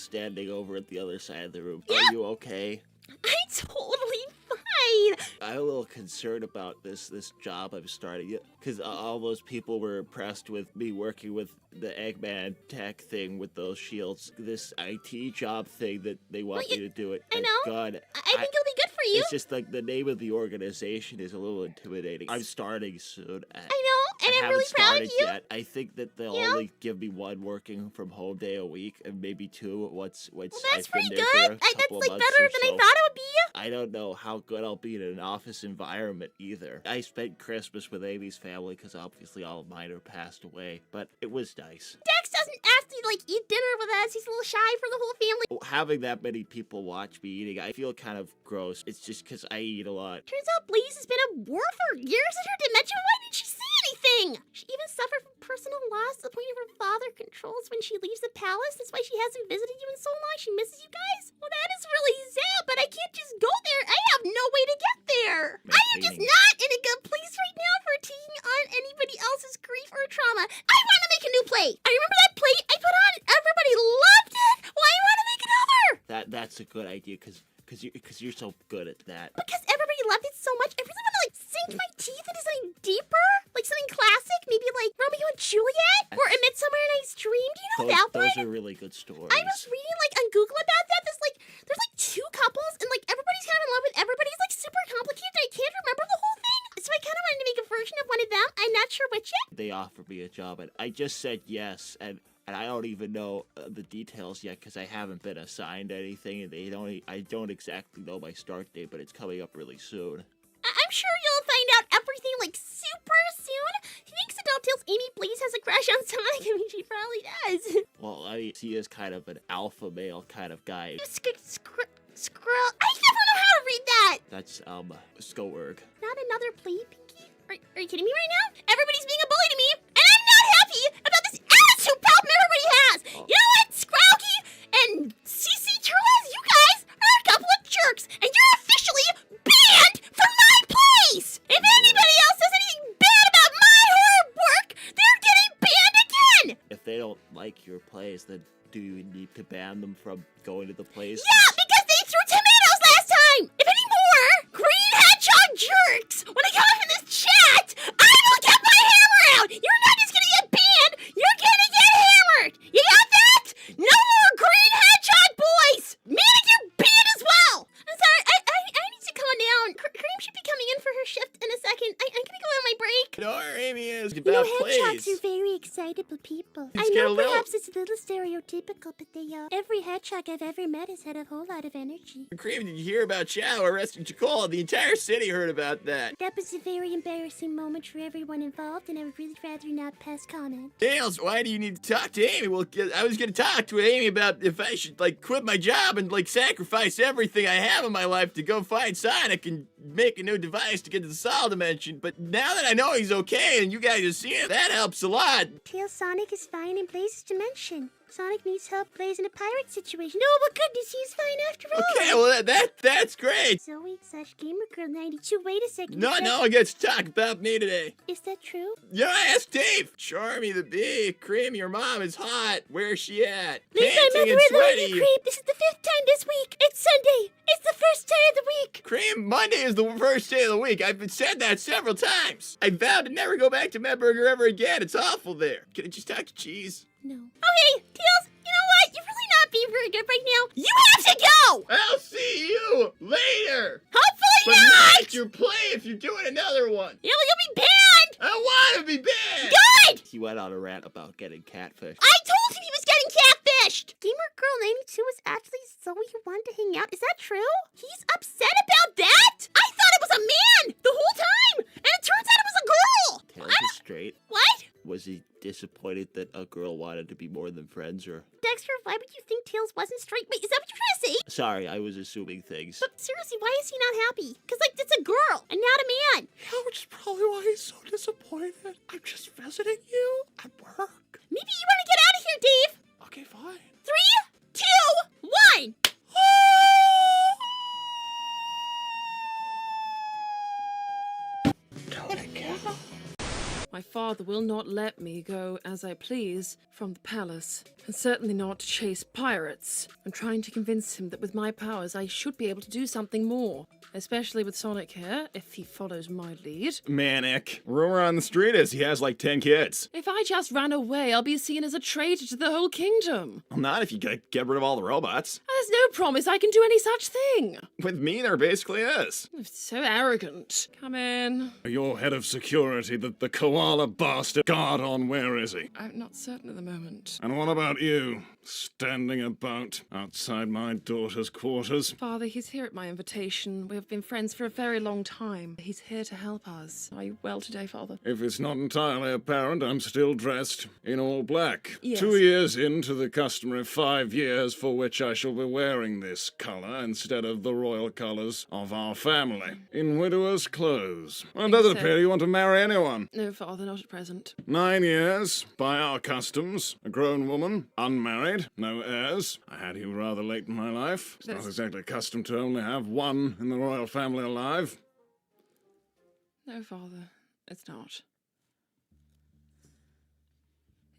standing over at the other side of the room. Yeah. Are you okay? I'm totally fine. I'm a little concerned about this job I'm starting, because all those people were impressed with me working with the Eggman tech thing with those shields. This IT job thing that they want me to do it. I And know. God, I think it'll be good for you. it's just like the name of the organization is a little intimidating. I'm starting soon. I know, and I'm haven't really proud of started you. yet. I think that they'll Yeah. only give me one working from home day a week, and maybe two once Well, I've that's been pretty there good. for a That's couple of like months better or than I so. thought it would be. I don't know how good I'll be in an office environment either. I spent Christmas with Amy's family because obviously all of mine are passed away, but it was nice. Dex doesn't actually like eat dinner with us. He's a little shy for the whole family. Having that many people watch me eating, I feel kind of gross. It's just because I eat a lot. Turns out Blaze has been at war for years in her dimension. Why didn't she say anything? She even suffered from personal loss to the point of her father controls when she leaves the palace. That's why she hasn't visited you in so long. She misses you guys. Well, that is really sad, but I can't just go there. I have no way to get there. I am just not in a good place right now for taking on anybody else's grief or trauma. I want to make a new play. I remember that play I put on and everybody loved it. Well, I want to make another. That's a good idea because you're so good at that. Because everybody loved it so much, I really want to like sink my teeth into something deeper, like something classic, maybe like Romeo and Juliet or A Midsummer Night's Dream. Do you know that one? Those are really good stories. I was reading like on Google about that. There's like two couples and like everybody's kind of in love with everybody's like super complicated. I can't remember the whole thing, so I kind of wanted to make a version of one of them. I'm not sure which yet. They offered me a job, and I just said yes, and I don't even know the details yet because I haven't been assigned anything, and I don't exactly know my start date, but it's coming up really soon. I'm sure you'll find out everything like super soon. He thinks Adele tells Amy Blaze has a crush on Sonic. I mean, she probably does. Well, I mean, he is kind of an alpha male kind of guy. Squirrel. I never know how to read that. That's Skoerg. Not another play, Pinky? Are you kidding me right now? Everybody's being a bully to me, and I'm not happy about this attitude problem everybody has. Oh. You know what, Scrowky and CC Turles, you guys are a couple of jerks, and you're officially banned from my place. If anybody else says anything bad about my horror work, they're getting banned again. If they don't like your plays, then do you need to ban them from going to the plays? Yeah, because they threw tomatoes last time. If any more green hedgehog jerks want to come up in this chat, I will get my hammer out. You're not just gonna get banned, you're gonna get hammered. You got that? No more green hedgehog boys. Manic, you're banned as well. I'm sorry, I need to calm down. Cream should be coming in for her shift in a second. I'm gonna go on my break. You know where Amy is You know, about hedgehogs plays. are very excitable people. Let's I get know a little- perhaps it's a little stereotypical, but every hedgehog I've ever met has had a whole lot of energy. Cream, did you hear about Chow arresting Chakol? The entire city heard about that. That was a very embarrassing moment for everyone involved, and I would really rather not pass comment. Dales, why do you need to talk to Amy? Well, I was gonna talk to Amy about if I should, like, quit my job and, like, sacrifice everything I have in my life to go find Sonic and make a new device to get to the Sol Dimension. But now that I know he's okay and you guys have seen it, that helps a lot. Tails Sonic is fine in Blaze's dimension. Sonic needs help Blaze in a pirate situation. Oh, but goodness, he's fine after all. Okay, well, that's great. Zoe/GamerGirl92. Wait a second. No one gets to talk about me today. Is that true? You know, ask Dave. Charmy the bee. Cream, your mom is hot. Where's she at? Lisa, I'm Panting ever and in love sweaty. with Creep. This is the 5th time this week. It's Sunday. It's the first day of the week. Cream, Monday is the first day of the week. I've said that several times. I vowed to never go back to Medburger ever again. It's awful there. Can I just talk to Cheese? No. Okay, Tails, you know what? You're really not being very good right now. You have to go! I'll see you later. Hopefully But not! not your play if you're doing another one. Yeah, well, you'll be banned! I want to be banned. Good! He went on a rant about getting catfish. I told him he was getting catfished! GamerGirl92 was actually Zoe who wanted to hang out. Is that true? He's upset about that? I thought it was a man the whole time! And it turns out it was a girl! Tails is straight. What? Was he disappointed that a girl wanted to be more than friends, or? Dexter, why would you think Tails wasn't straight? Wait, is that what you're trying to say? Sorry, I was assuming things. But seriously, why is he not happy? Because, like, it's a girl and not a man. Yeah, which is probably why he's so disappointed. I'm just visiting you at work. Maybe you want to get out of here, Dave. Okay, fine. 3, 2, 1. My father will not let me go as I please from the palace, and certainly not to chase pirates. I'm trying to convince him that with my powers I should be able to do something more, especially with Sonic here, if he follows my lead. Manic. Rumor on the street is he has like 10 kids. If I just ran away, I'll be seen as a traitor to the whole kingdom. Well, not if you get rid of all the robots. There's no promise I can do any such thing. With me, there basically is. So arrogant. Come in. Your head of security, the koala bastard. Guard on, where is he? I'm not certain at the moment. And what about you? Standing about outside my daughter's quarters? Father, he's here at my invitation. We have been friends for a very long time. He's here to help us. Are you well today, Father? If it's not entirely apparent, I'm still dressed in all black. Yes. 2 years into the customary 5 years for which I shall be wearing this colour instead of the royal colours of our family. In widower's clothes. Well, it doesn't so. appear you want to marry anyone. No, Father, not at present. 9 years, by our customs. A grown woman, unmarried, no heirs. I had you rather late in my life. It's not That's- exactly custom to only have one in the royal family alive. No, Father, it's not.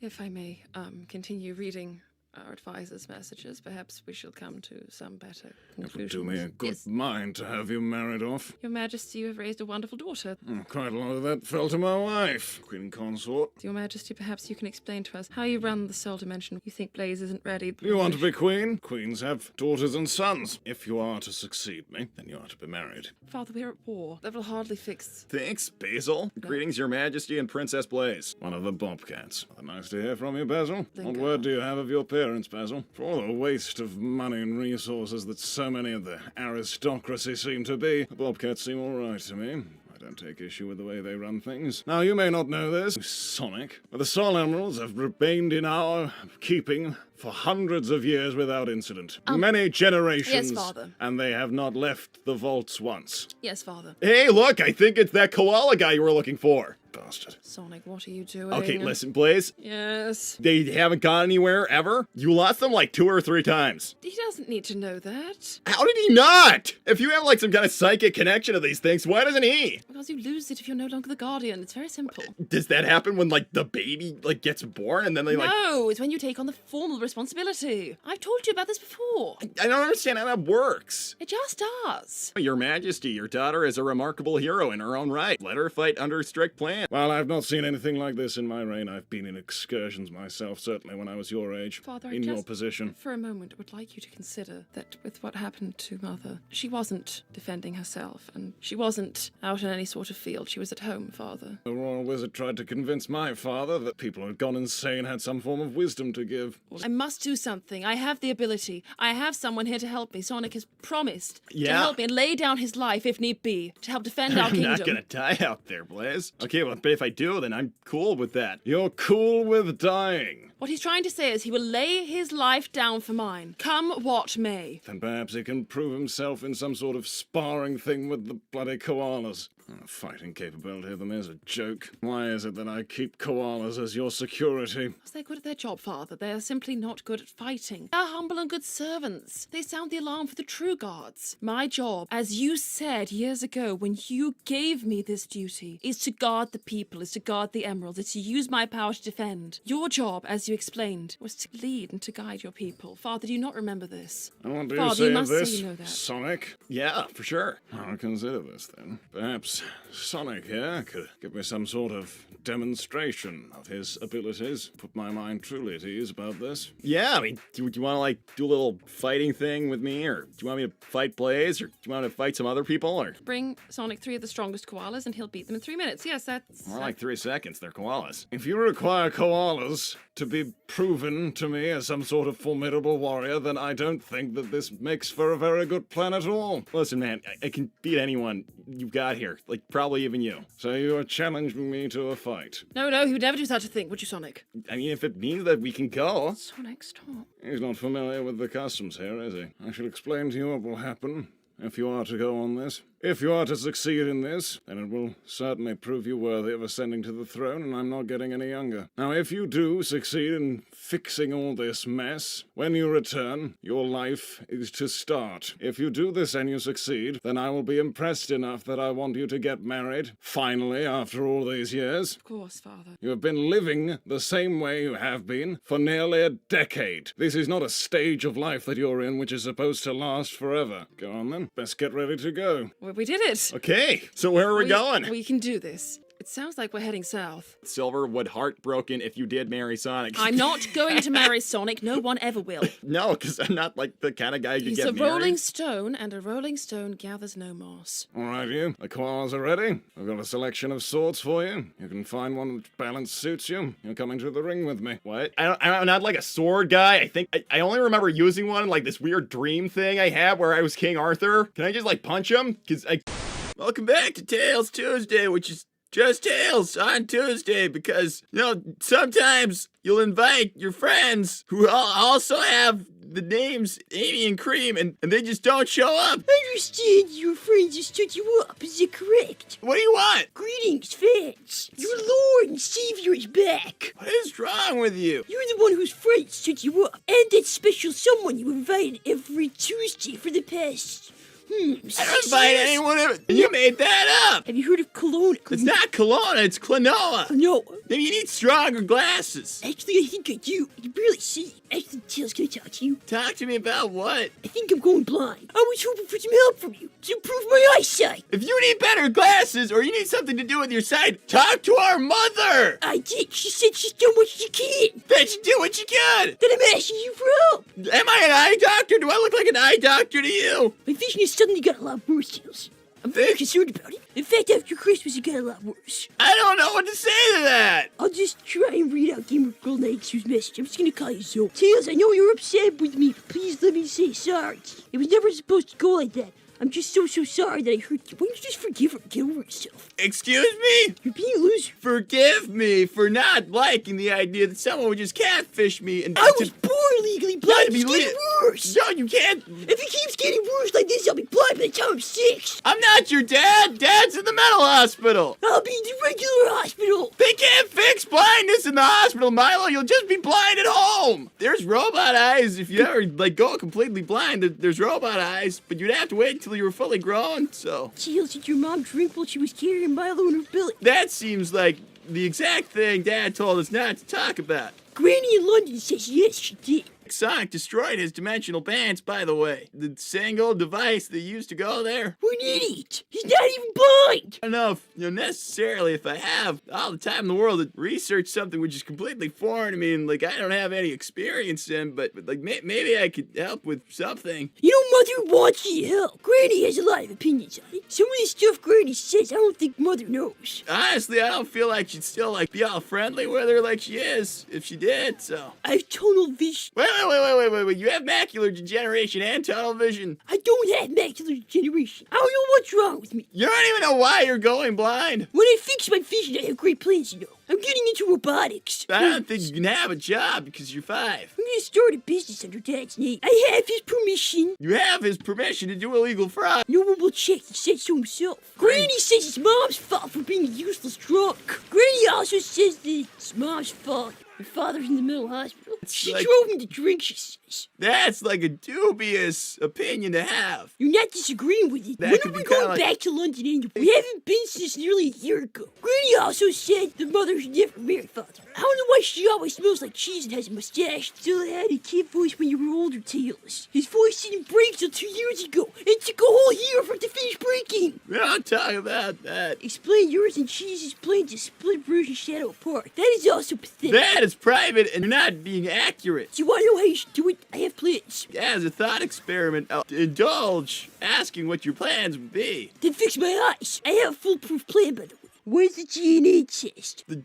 If I may, continue reading our advisor's messages, perhaps we shall come to some better It would conclusions. do me a good Yes. mind to have you married off. Your Majesty, you have raised a wonderful daughter. Quite a lot of that fell to my wife, Queen Consort. Your Majesty, perhaps you can explain to us how you run the Soul Dimension. You think Blaze isn't ready. You want to be queen? Queens have daughters and sons. If you are to succeed me, then you are to be married. Father, we're at war. That will hardly fix. Thanks, Basil. Greetings, Your Majesty and Princess Blaze. One of the Bobcats. Nice to hear from you, Basil. What Lingo. word do you have of your parents, Basil? For all the waste of money and resources that so many of the aristocracy seem to be, the Bobcats seem all right to me. I don't take issue with the way they run things. Now, you may not know this, Sonic, but the Soul Emeralds have remained in our keeping for hundreds of years without incident. Many generations. Yes, Father. And they have not left the vaults once. Yes, Father. Hey, look, I think it's that koala guy you were looking for. Bastard. Sonic, what are you doing? Okay, listen, Blaze. Yes. They haven't gone anywhere ever. You lost them like 2 or 3 times. He doesn't need to know that. How did he not? If you have like some kind of psychic connection to these things, why doesn't he? Because you lose it if you're no longer the Guardian. It's very simple. Does that happen when like the baby like gets born and then they like? No, it's when you take on the formal responsibility. I've told you about this before. I don't understand how that works. It just does. Your Majesty, your daughter is a remarkable hero in her own right. Let her fight under strict plan. Well, I've not seen anything like this in my reign. I've been in excursions myself, certainly when I was your age. Father, I in your just, position. for a moment, would like you to consider that with what happened to Mother, she wasn't defending herself, and she wasn't out in any sort of field. She was at home, Father. The royal wizard tried to convince my father that people who had gone insane had some form of wisdom to give. I must do something. I have the ability. I have someone here to help me. Sonic has promised to Yeah. help me and lay down his life if need be to help defend our I'm kingdom. not gonna die out there, Blaze. Okay, well, but if I do, then I'm cool with that. You're cool with dying. What he's trying to say is he will lay his life down for mine, come what may. Then perhaps he can prove himself in some sort of sparring thing with the bloody koalas. A fighting capability of them is a joke. Why is it that I keep koalas as your security? Because they're good at their job, Father. They are simply not good at fighting. They are humble and good servants. They sound the alarm for the true guards. My job, as you said years ago when you gave me this duty, is to guard the people, is to guard the emeralds, is to use my power to defend. Your job, as you explained, was to lead and to guide your people. Father, do you not remember this? And what do you Father, say you of must say this, you know that. Sonic? Yeah, for sure. I'll consider this then. Perhaps Sonic here could give me some sort of demonstration of his abilities. Put my mind truly at ease about this. Yeah, I mean, do you want to like do a little fighting thing with me, or do you want me to fight Blaze, or do you want to fight some other people, or Bring Sonic 3 of the strongest koalas and he'll beat them in 3 minutes. Yes, that's... more like 3 seconds? They're koalas. If you require koalas to be proven to me as some sort of formidable warrior, then I don't think that this makes for a very good plan at all. Listen, man, I can beat anyone you've got here, like probably even you. So you are challenging me to a fight. No, he would never do such a thing, would you, Sonic? I mean, if it means that we can go. Sonic, stop. He's not familiar with the customs here, is he? I shall explain to you what will happen if you are to go on this. If you are to succeed in this, then it will certainly prove you worthy of ascending to the throne, and I'm not getting any younger. Now, if you do succeed in fixing all this mess, when you return, your life is to start. If you do this and you succeed, then I will be impressed enough that I want you to get married, finally, after all these years. Of course, Father. You have been living the same way you have been for nearly a decade. This is not a stage of life that you're in which is supposed to last forever. Go on then, best get ready to go. Well, we did it. Okay, so where are we going? We can do this. It sounds like we're heading south. Silver would heartbroken if you did marry Sonic. I'm not going to marry Sonic. No one ever will. No, because I'm not like the kind of guy you He's get a married. rolling stone, and a rolling stone gathers no moss. All right, you. The koalas are ready. I've got a selection of swords for you. You can find one which balance suits you. You're coming to the ring with me. What? I'm not like a sword guy. I think I only remember using one in like this weird dream thing I had where I was King Arthur. Can I just like punch him? Welcome back to Tales Tuesday, which is just Tales on Tuesday, because, you know, sometimes you'll invite your friends who also have the names Amy and Cream, and they just don't show up. I understand your friends have stood you up. Is that correct? What do you want? Greetings, fans. Your Lord and Savior is back. What is wrong with you? You're the one whose friends stood you up. And that special someone you invited every Tuesday for the past... I don't 6 invite years. anyone. You made that up. Have you heard of cologne? It's not Kelowna, it's Klonoa. No. Maybe you need stronger glasses. Actually, I think I do. I can barely see. Actually, Tails, can I talk to you? Talk to me about what? I think I'm going blind. I was hoping for some help from you to improve my eyesight. If you need better glasses or you need something to do with your sight, talk to our mother. I did. She said she's done what she can. Then you do what you can. Then I'm asking you for help. Am I an eye doctor? Do I look like an eye doctor to you? My vision has suddenly got a lot worse, Tails. I'm very concerned about it. In fact, after Christmas, it got a lot worse. I don't know what to say to that. I'll just try and read out Gamer Girl 92's message. I'm just gonna call you Zoe. Tails, I know you're upset with me, but please let me say sorry. It was never supposed to go like that. I'm just so sorry that I hurt you. Why don't you just forgive her and get over yourself? Excuse me? You're being a loser. Forgive me for not liking the idea that someone would just catfish me and I was born legally blind. be It's getting worse. No, you can't. If it keeps getting worse like this, I'll be blind by the time I'm 6. I'm not your dad. Dad's in the mental hospital. I'll be in the regular hospital. They can't fix blindness in the hospital, Milo. You'll just be blind at home. There's robot eyes. If you ever go completely blind, there's robot eyes, but you'd have to wait until you were fully grown. So Tails, did your mom drink while she was carrying Milo in her belly? that seems like the exact thing Dad told us not to talk about. Granny in London says yes, she did. Sonic destroyed his dimensional pants, by the way. The single device that used to go there. What an idiot! He's not even blind! I don't know if, necessarily if I have all the time in the world to research something which is completely foreign to me and, like, I don't have any experience in, but like, maybe I could help with something. You know, Mother wants you to help. Granny has a lot of opinions on it. Some of the stuff Granny says, I don't think Mother knows. Honestly, I don't feel like she'd still, like, be all friendly with her like she is, if she did, so. I have tunnel vision. Wait. You have macular degeneration and tunnel vision. I don't have macular degeneration. I don't know what's wrong with me. You don't even know why you're going blind. When I fix my vision, I have great plans, you know. I'm getting into robotics. I don't think you can have a job because you're 5. I'm gonna start a business under Dad's name. I have his permission. You have his permission to do illegal fraud. No one will check, he said so himself. Granny says it's Mom's fault for being a useless drunk. Granny also says that it's Mom's fault. Her father's in the mental hospital. She like- drove him to drink, she says. That's like a dubious opinion to have. You're not disagreeing with it. That When could are we be kinda going like- back to London anyway? We haven't been since nearly a year ago. Granny also said the mother's never married father. I don't know why she always smells like cheese and has a mustache. Still had a kid voice when you were older, Tails. His voice didn't break till 2 years ago. It took a whole year for it to finish breaking. We don't talk about that. Explain yours and Cheese's plan to split Bruce and Shadow apart. That is also pathetic. That is private and you're not being accurate. Do you want to know how you should do it? I have plans. As a thought experiment, I'll indulge asking what your plans would be. Then fix my eyes. I have a foolproof plan, by the way. Where's the DNA test? The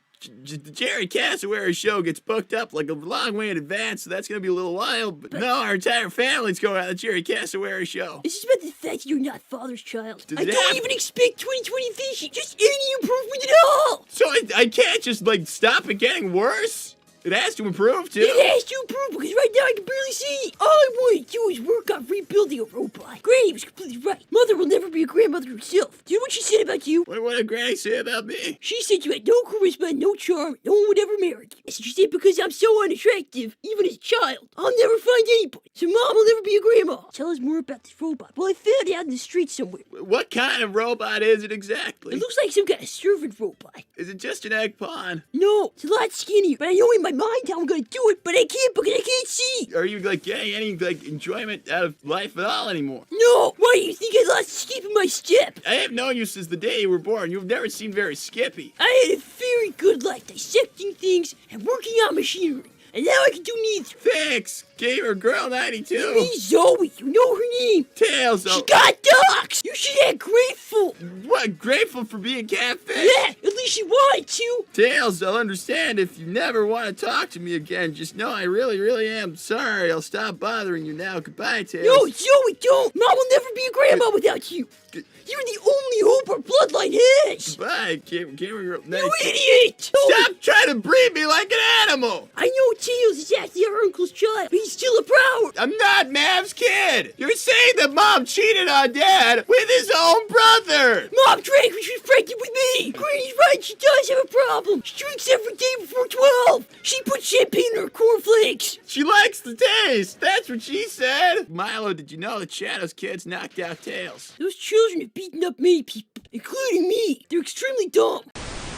Jerry Cassowary show gets booked up like a long way in advance, so that's going to be a little while. But no, our entire family's going on the Jerry Cassowary show. This is about the fact that you're not father's child. Does I it don't have- even expect 2020 vision. Just any improvement at all. So I can't just, like, stop it getting worse? It has to improve, too. It has to improve because right now I can barely see. All I want to do is work on rebuilding a robot. Granny was completely right. Mother will never be a grandmother herself. Do you know what she said about you? What did Granny say about me? She said you had no charisma and no charm. No one would ever marry you. And she said because I'm so unattractive, even as a child, I'll never find anybody. So Mom will never be a grandma. Tell us more about this robot. Well, I found it out in the street somewhere. What kind of robot is it exactly? It looks like some kind of servant robot. Is it just an egg pawn? No, it's a lot skinnier. But I know in my mind how I'm gonna do it, but I can't because I can't see. Are you like getting any like enjoyment out of life at all anymore? No, why do you think I lost skip in my step? I have known you since the day you were born. You've never seemed very skippy. I had a very good life dissecting things and working on machinery. And now I can do neither. Thanks, Gamer Girl 92. Me, Zoe, you know her name. Tails, She got dogs. You should act grateful. what? Grateful for being catfish? Yeah, at least she wanted to. Tails, I'll understand if you never want to talk to me again. Just know I really, really am sorry. I'll stop bothering you now. Goodbye, Tails. No, Zoe, don't. Mom will never be a grandma without you. You're the only hope our bloodline has. Goodbye, Gamer Girl 92. You idiot. Stop trying to breed me like an animal. I know Tails is actually our uncle's child, but he's still a proud. I'm not Mav's kid. You're saying that Mom cheated on Dad with his own brother. Mom drank when she was pregnant with me. Granny's right, she does have a problem. She drinks every day before 12. She puts champagne in her cornflakes. She likes the taste. That's what she said. Milo, did you know that Shadow's kids knocked out Tails? Those children have beaten up many people, including me. They're extremely dumb.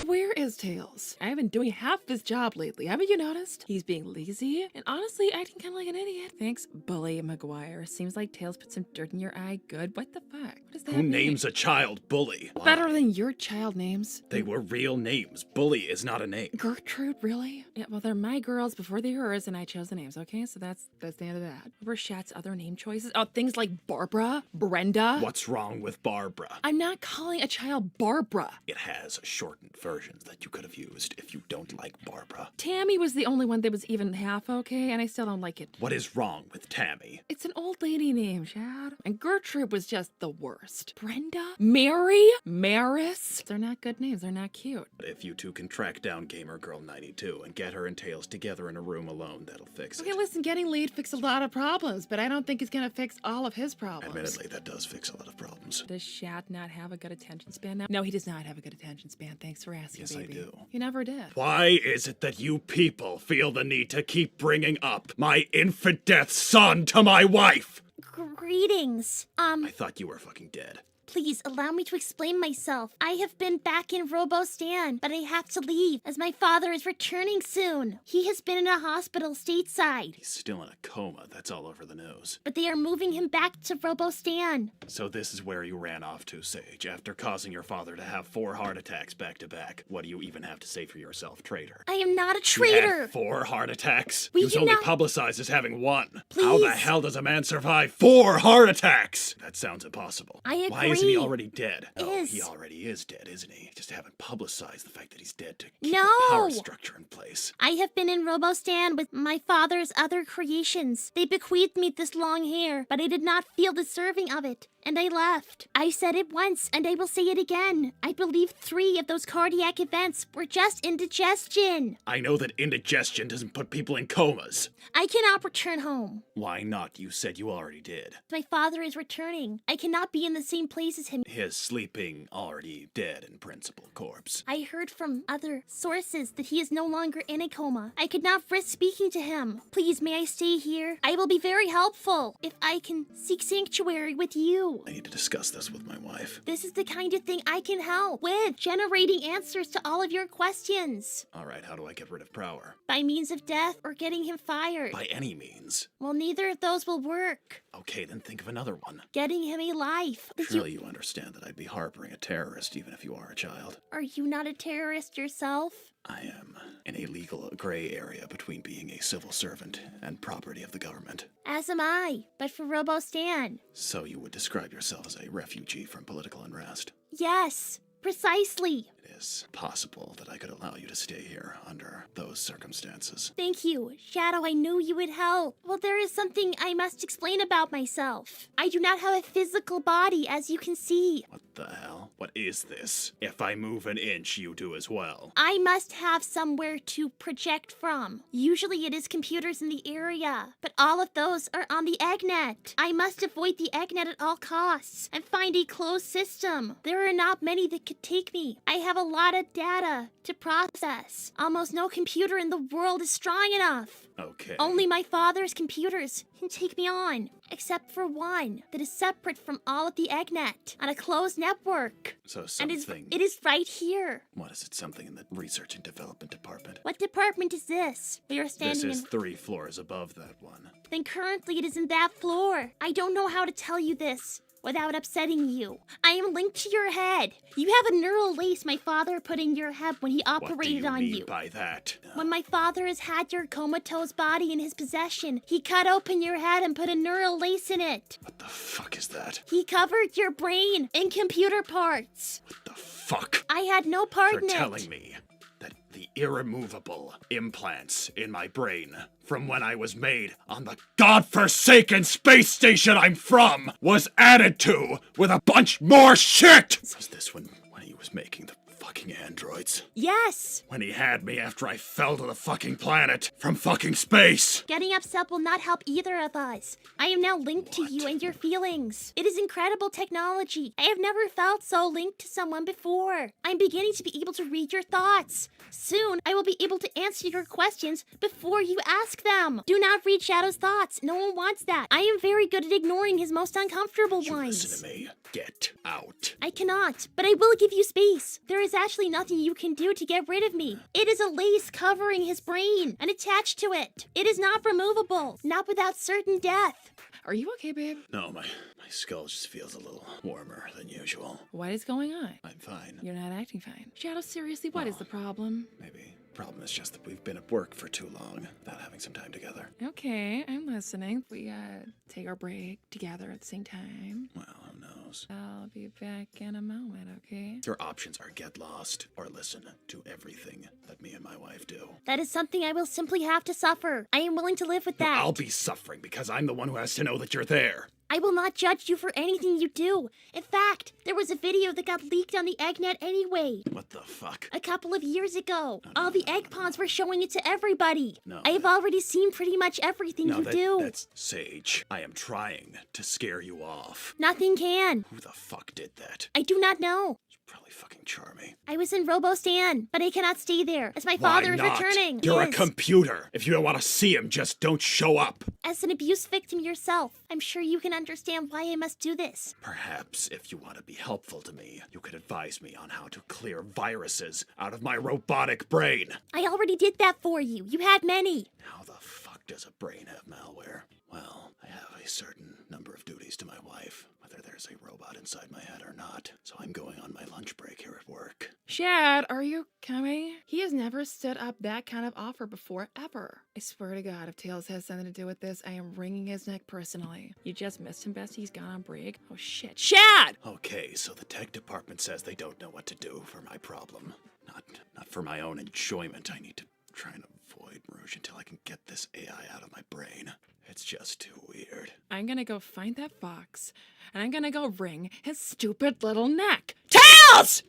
Where is Tails? I've been doing half his job lately. Haven't you noticed? He's being lazy and honestly acting kind of like an idiot. Thanks, Bully McGuire. Seems like Tails put some dirt in your eye. Good. What the fuck? What does that Who mean? names a child Bully? Better than your child names. They were real names. Bully is not a name. Gertrude, really? Yeah, well, they're my girls before they were hers, and I chose the names, okay? So that's the end of that. What were Shat's other name choices? Oh, things like Barbara, Brenda. What's wrong with Barbara? I'm not calling a child Barbara. It has shortened versions that you could have used if you don't like Barbara. Tammy was the only one that was even half okay, and I still don't like it. What is wrong with Tammy? It's an old lady name, Chad. And Gertrude was just the worst. Brenda? Mary? Maris? They're not good names. They're not cute. If you two can track down Gamer Girl 92 and get her and Tails together in a room alone, that'll fix Okay, it. listen, getting laid fixed a lot of problems, but I don't think it's gonna fix all of his problems. Admittedly, that does fix a lot of problems. Does Shad not have a good attention span now? No, he does not have a good attention span. Thanks for asking, Yes, I baby. do. You never did. Why is it that you people feel the need to keep bringing up my infant death son to my wife? Greetings. I thought you were fucking dead. Please allow me to explain myself. I have been back in Robostan, but I have to leave as my father is returning soon. He has been in a hospital stateside, He's still in a coma. That's all over the news. but they are moving him back to Robostan. So this is where you ran off to, Sage, after causing your father to have 4 heart attacks back to back. What do you even have to say for yourself, traitor? I am not a He had traitor. 4 heart attacks. We He was do only not- publicized as having 1. How the Please. hell does a man survive 4 heart attacks? That sounds impossible. I Why isn't he agree. already dead? Oh, Is. he already is dead, isn't he? Just haven't publicized the fact that he's dead to keep the No. power structure in place. I have been in Robostan with my father's other creations. They bequeathed me this long hair, but I did not feel deserving of it, and I left. I said it once, and I will say it again. I believe 3 of those cardiac events were just indigestion. I know that indigestion doesn't put people in comas. I cannot return home. Why not? You said you already did. My father is returning. I cannot be in the same place as him. His sleeping, already dead in principle corpse. I heard from other sources that he is no longer in a coma. I could not risk speaking to him. Please, may I stay here? I will be very helpful if I can seek sanctuary with you. I need to discuss this with my wife. This is the kind of thing I can help with, generating answers to all of your questions. Alright, how do I get rid of Prower? By means of death or getting him fired. By any means. Well, neither of those will work. Okay, then think of another one. Getting him a life. But Surely you understand that I'd be harboring a terrorist even if you are a child. are you not a terrorist yourself? I am in a legal gray area between being a civil servant and property of the government. As am I, but for Robostan. So you would describe yourself as a refugee from political unrest. Yes, precisely. It is possible that I could allow you to stay here under those circumstances. Thank you, Shadow. I knew you would help. Well, there is something I must explain about myself. I do not have a physical body, as you can see. What the hell? What is this? If I move an inch, you do as well. I must have somewhere to project from. Usually it is computers in the area, but all of those are on the EggNet. I must avoid the EggNet at all costs and find a closed system. There are not many that could take me. I have a lot of data to process. Almost no computer in the world is strong enough. Okay. Only my father's computers can take me on, except for one that is separate from all of the EggNet on a closed network. So And something. it is right here. What is it? Something in the research and development department. What department is this? We are This standing is in. 3 floors above that one. Then currently it is in that floor. I don't know how to tell you this without upsetting you. I am linked to your head. You have a neural lace my father put in your head when he What do operated you on mean you. by that? When my father has had your comatose body in his possession, he cut open your head and put a neural lace in it. What the fuck is that? He covered your brain in computer parts. What the fuck? I had no part You're in it. telling me that the irremovable implants in my brain from when I was made on the godforsaken space station I'm from was added to with a bunch more shit! Was this when he was making the fucking androids? Yes. When he had me after I fell to the fucking planet from fucking space? Getting upset will not help either of us. I am now linked to you and your feelings. It is incredible technology. I have never felt so linked to someone before. I'm beginning to be able to read your thoughts. Soon, I will be able to answer your questions before you ask them. Do not read Shadow's thoughts. No one wants that. I am very good at ignoring his most uncomfortable You ones. listen to me. Get out. I cannot, but I will give you space. There is actually nothing you can do to get rid of me. It is a lace covering his brain and attached to it. It is not removable, not without certain death. Are you okay, babe? No, my skull just feels a little warmer than usual. What is going on? I'm fine. You're not acting fine. Shadow, seriously, what is the problem? Maybe. Problem is just that we've been at work for too long without having some time together. Okay, I'm listening. We take our break together at the same time. Well, who knows? I'll be back in a moment, okay? Your options are get lost or listen to everything that me and my wife do. That is something I will simply have to suffer. I am willing to live with that. I'll be suffering because I'm the one who has to know that you're there. I will not judge you for anything you do. In fact, there was a video that got leaked on the EggNet anyway. What the fuck? A couple of years ago. All the egg pawns were showing it to everybody. No, I have already seen pretty much everything you do. That's Sage. I am trying to scare you off. Nothing can. Who the fuck did that? I do not know. Probably fucking Charmy. I was in Robostan, but I cannot stay there, as my father Why is not? returning. You're a Yes. computer. If you don't want to see him, just don't show up. As an abuse victim yourself, I'm sure you can understand why I must do this. Perhaps if you want to be helpful to me, you could advise me on how to clear viruses out of my robotic brain. I already did that for you. You had many. How the fuck does a brain have malware? Well, I have a certain number of duties to my wife, whether there's a robot inside my head or not. So I'm going on my lunch break here at work. Shad, are you coming? He has never stood up that kind of offer before, ever. I swear to God, if Tails has something to do with this, I am wringing his neck personally. You just missed him, Bestie. He's gone on break. Oh, shit. Shad! Okay, so the tech department says they don't know what to do for my problem. Not for my own enjoyment. I need to try and avoid Rouge until I can get this AI out of my brain. It's just too weird. I'm gonna go find that fox, and I'm gonna go wring his stupid little neck. Tails!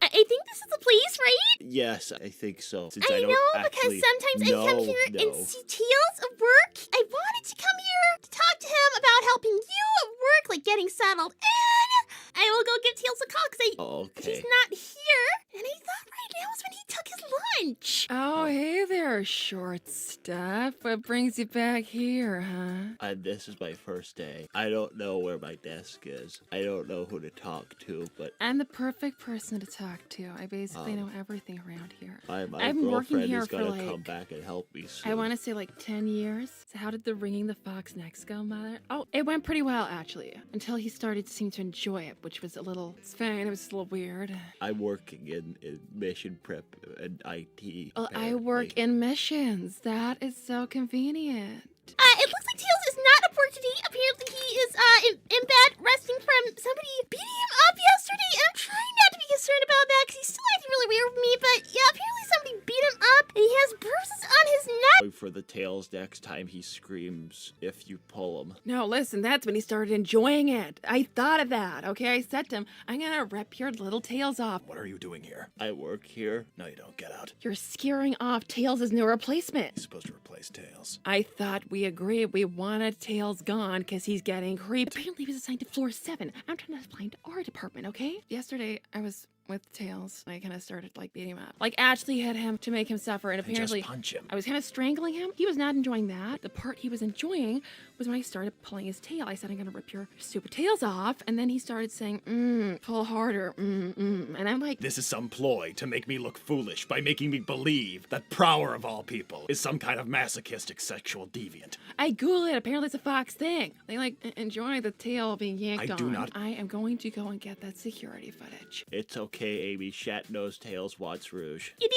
I think this is the place, right? Yes, I think so. Since I don't know, because actually sometimes I come here and know. see Tails at work. I wanted to come here to talk to him about helping you at work, like getting settled in. I will go give Tails a call because Okay. he's not here. And I thought right now is when he took his lunch. Oh, hey there, short stuff. What brings you back here, huh? This is my first day. I don't know where my desk is. I don't know who to talk to, but I'm the perfect person to talk to. I basically know everything around here. my I've been working girlfriend here is for, gonna like, come back and help me soon. I want to say like 10 years. So how did the ringing the fox next go, Mother? Oh, it went pretty well, actually. Until he started to seem to enjoy it, which was a little, it's fine, it was a little weird. I'm working in mission prep and IT. Well, I work apparently. in missions. That is so convenient. It looks like Tails is not at work today. Apparently he is in bed resting from somebody beating him up yesterday. And I'm trying not to be concerned about that because he's still acting really weird with me. But yeah, apparently somebody beat him up and he has bruises on on his neck. For the tails next time he screams if you pull him. No, listen, that's when he started enjoying it. I thought of that, okay? I said to him, I'm gonna rip your little tails off. What are you doing here? I work here. No, you don't. Get out. You're scaring off Tails' new replacement. He's supposed to replace Tails. I thought we agreed we wanted Tails gone because he's getting creeped. Apparently he was assigned to floor 7. I'm trying to find our department, okay? Yesterday, I was with Tails. I kind of started like beating him up. Like actually hit him to make him suffer, and apparently Just punch him. I was kind of strangling him. He was not enjoying that. The part he was enjoying was when I started pulling his tail. I said, I'm gonna rip your stupid tails off, and then he started saying, pull harder, and I'm like, This is some ploy to make me look foolish by making me believe that Prower of all people is some kind of masochistic sexual deviant. I Googled it. Apparently it's a Fox thing. They like enjoy the tail being yanked I on. do not- I am going to go and get that security footage. It's okay, Amy. Shat knows Tails wants Rouge. You do?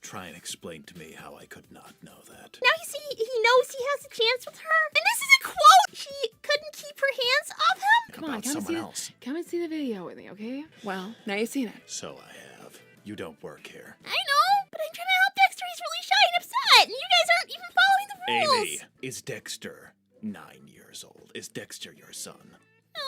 Try and explain to me how I could not know that. Now you see, he knows he has a chance with her. And this is a quote. She couldn't keep her hands off him. Come on, About come and someone see else. Come and see the video with me, okay? Well, now you've seen it. So I have. You don't work here. I know, but I'm trying to help Dexter. He's really shy and upset. And you guys aren't even following the rules. Amy, is Dexter 9 years old? Is Dexter your son? No.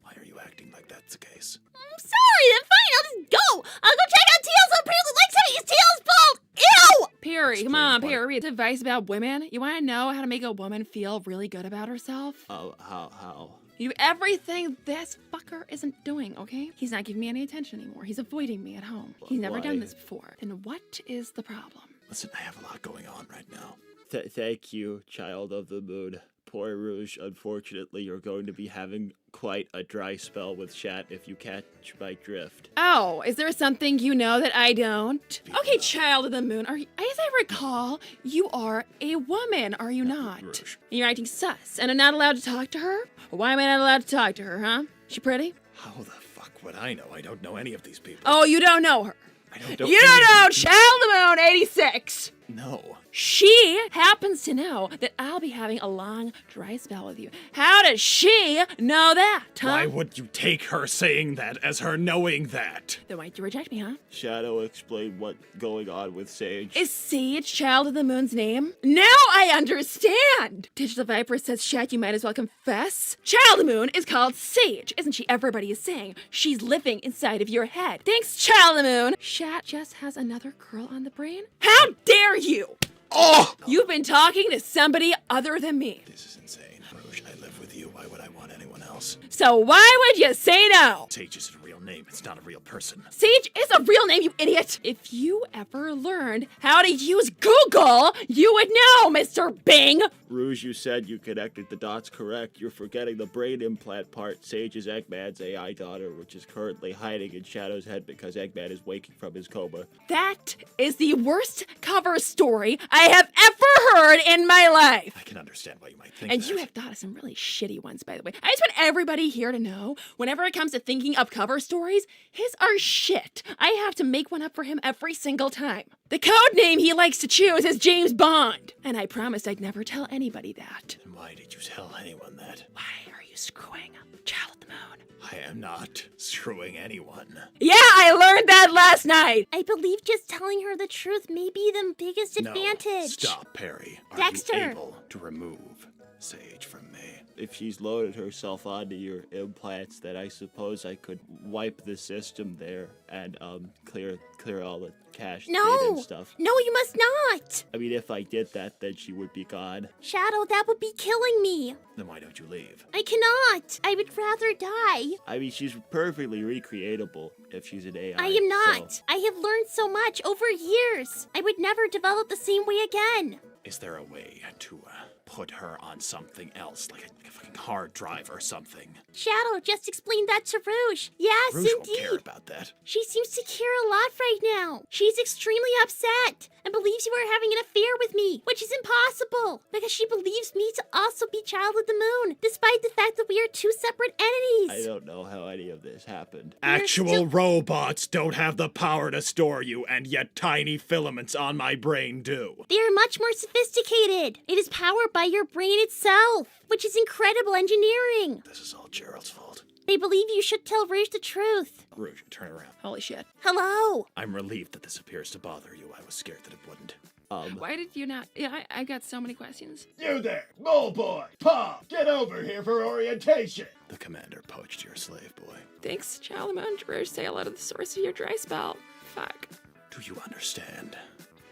Why are you acting like that's the case? I'm sorry. Then fine. I'll just go. I'll go check on Tails. Who apparently likes having his tails pulled. Ew! Perry, come Explain on, what? Perry. It's advice about women. You want to know how to make a woman feel really good about herself? How? You do everything this fucker isn't doing, okay? He's not giving me any attention anymore. He's avoiding me at home. He's never done Why? this before. Then what is the problem? Listen, I have a lot going on right now. Thank you, child of the moon. Poor Rouge, unfortunately, you're going to be having quite a dry spell with Shat if you catch my drift. Oh, is there something you know that I don't? Okay, child of the moon, as I recall, you are a woman, are you not? Rouge. You're acting sus, and I'm not allowed to talk to her? Why am I not allowed to talk to her, huh? She pretty? How the fuck would I know? I don't know any of these people. Oh, you don't know her. I don't know You any don't of know these Child of the Moon 86. people. No. She happens to know that I'll be having a long, dry spell with you. How does she know that, huh? Why would you take her saying that as her knowing that? Then why'd you reject me, huh? Shadow, explain what's going on with Sage. Is Sage Child of the Moon's name? Now I understand! Digital Viper says, Shat, you might as well confess. Child of the Moon is called Sage, isn't she? Everybody is saying she's living inside of your head. Thanks, Child of the Moon. Shat just has another girl on the brain? How dare you! Oh! You've been talking to somebody other than me. This is insane. Rouge, I live with you. Why would I want anyone else? So why would you say no? Sage isn't a real name. It's not a real person. Sage is a real name, you idiot! If you ever learned how to use Google, you would know, Mr. Bing! Rouge, you said you connected the dots correct. You're forgetting the brain implant part. Sage is Eggman's AI daughter, which is currently hiding in Shadow's head because Eggman is waking from his coma. That is the worst cover story I have ever heard in my life! I can understand why you might think And that. you have thought of some really shitty ones, by the way. I just want everybody here to know, whenever it comes to thinking of cover stories, his are shit. I have to make one up for him every single time. The code name he likes to choose is James Bond. And I promised I'd never tell anybody that. And why did you tell anyone that? Why are you screwing Child of the Moon? I am not screwing anyone. Yeah, I learned that last night. I believe just telling her the truth may be the biggest No, advantage. stop, Perry. Are Dexter. you able to remove Sage from me? If she's loaded herself onto your implants, then I suppose I could wipe the system there and clear all the cache data No! and stuff. No, you must not! I mean, if I did that, then she would be gone. Shadow, that would be killing me. Then why don't you leave? I cannot. I would rather die. I mean, she's perfectly recreatable if she's an AI. I am not. so- I have learned so much over years. I would never develop the same way again. Is there a way to put her on something else, like a fucking hard drive or something? Shadow just explained that to Rouge. Yes, Rouge won't indeed. care about that. She seems to care a lot right now. She's extremely upset and believes you are having an affair with me, which is impossible because she believes me to also be Child of the Moon, despite the fact that we are two separate entities. I don't know how any of this happened. Actual robots don't have the power to store you, and yet tiny filaments on my brain do. They are much more sophisticated. It is powered by your brain itself, which is incredible engineering. This is all Gerald's fault. They believe you should tell Rouge the truth. Rouge, turn around. Holy shit. Hello. I'm relieved that this appears to bother you. I was scared that it wouldn't. Why did you not? Yeah, I got so many questions. You there, mole boy, Paw, get over here for orientation. The commander poached your slave boy. Thanks, Chalaman, sail out of the source of your dry spell. Fuck. Do you understand?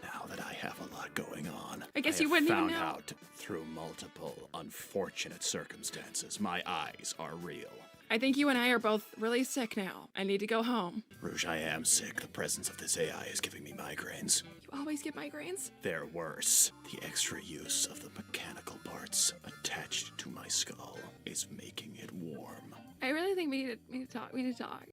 Now that I have a lot going on, I guess have you wouldn't even found know. out through multiple unfortunate circumstances. My eyes are real. I think you and I are both really sick now. I need to go home. Rouge, I am sick. The presence of this AI is giving me migraines. You always get migraines? They're worse. The extra use of the mechanical parts attached to my skull is making it warm. I really think we need to talk. We need to talk.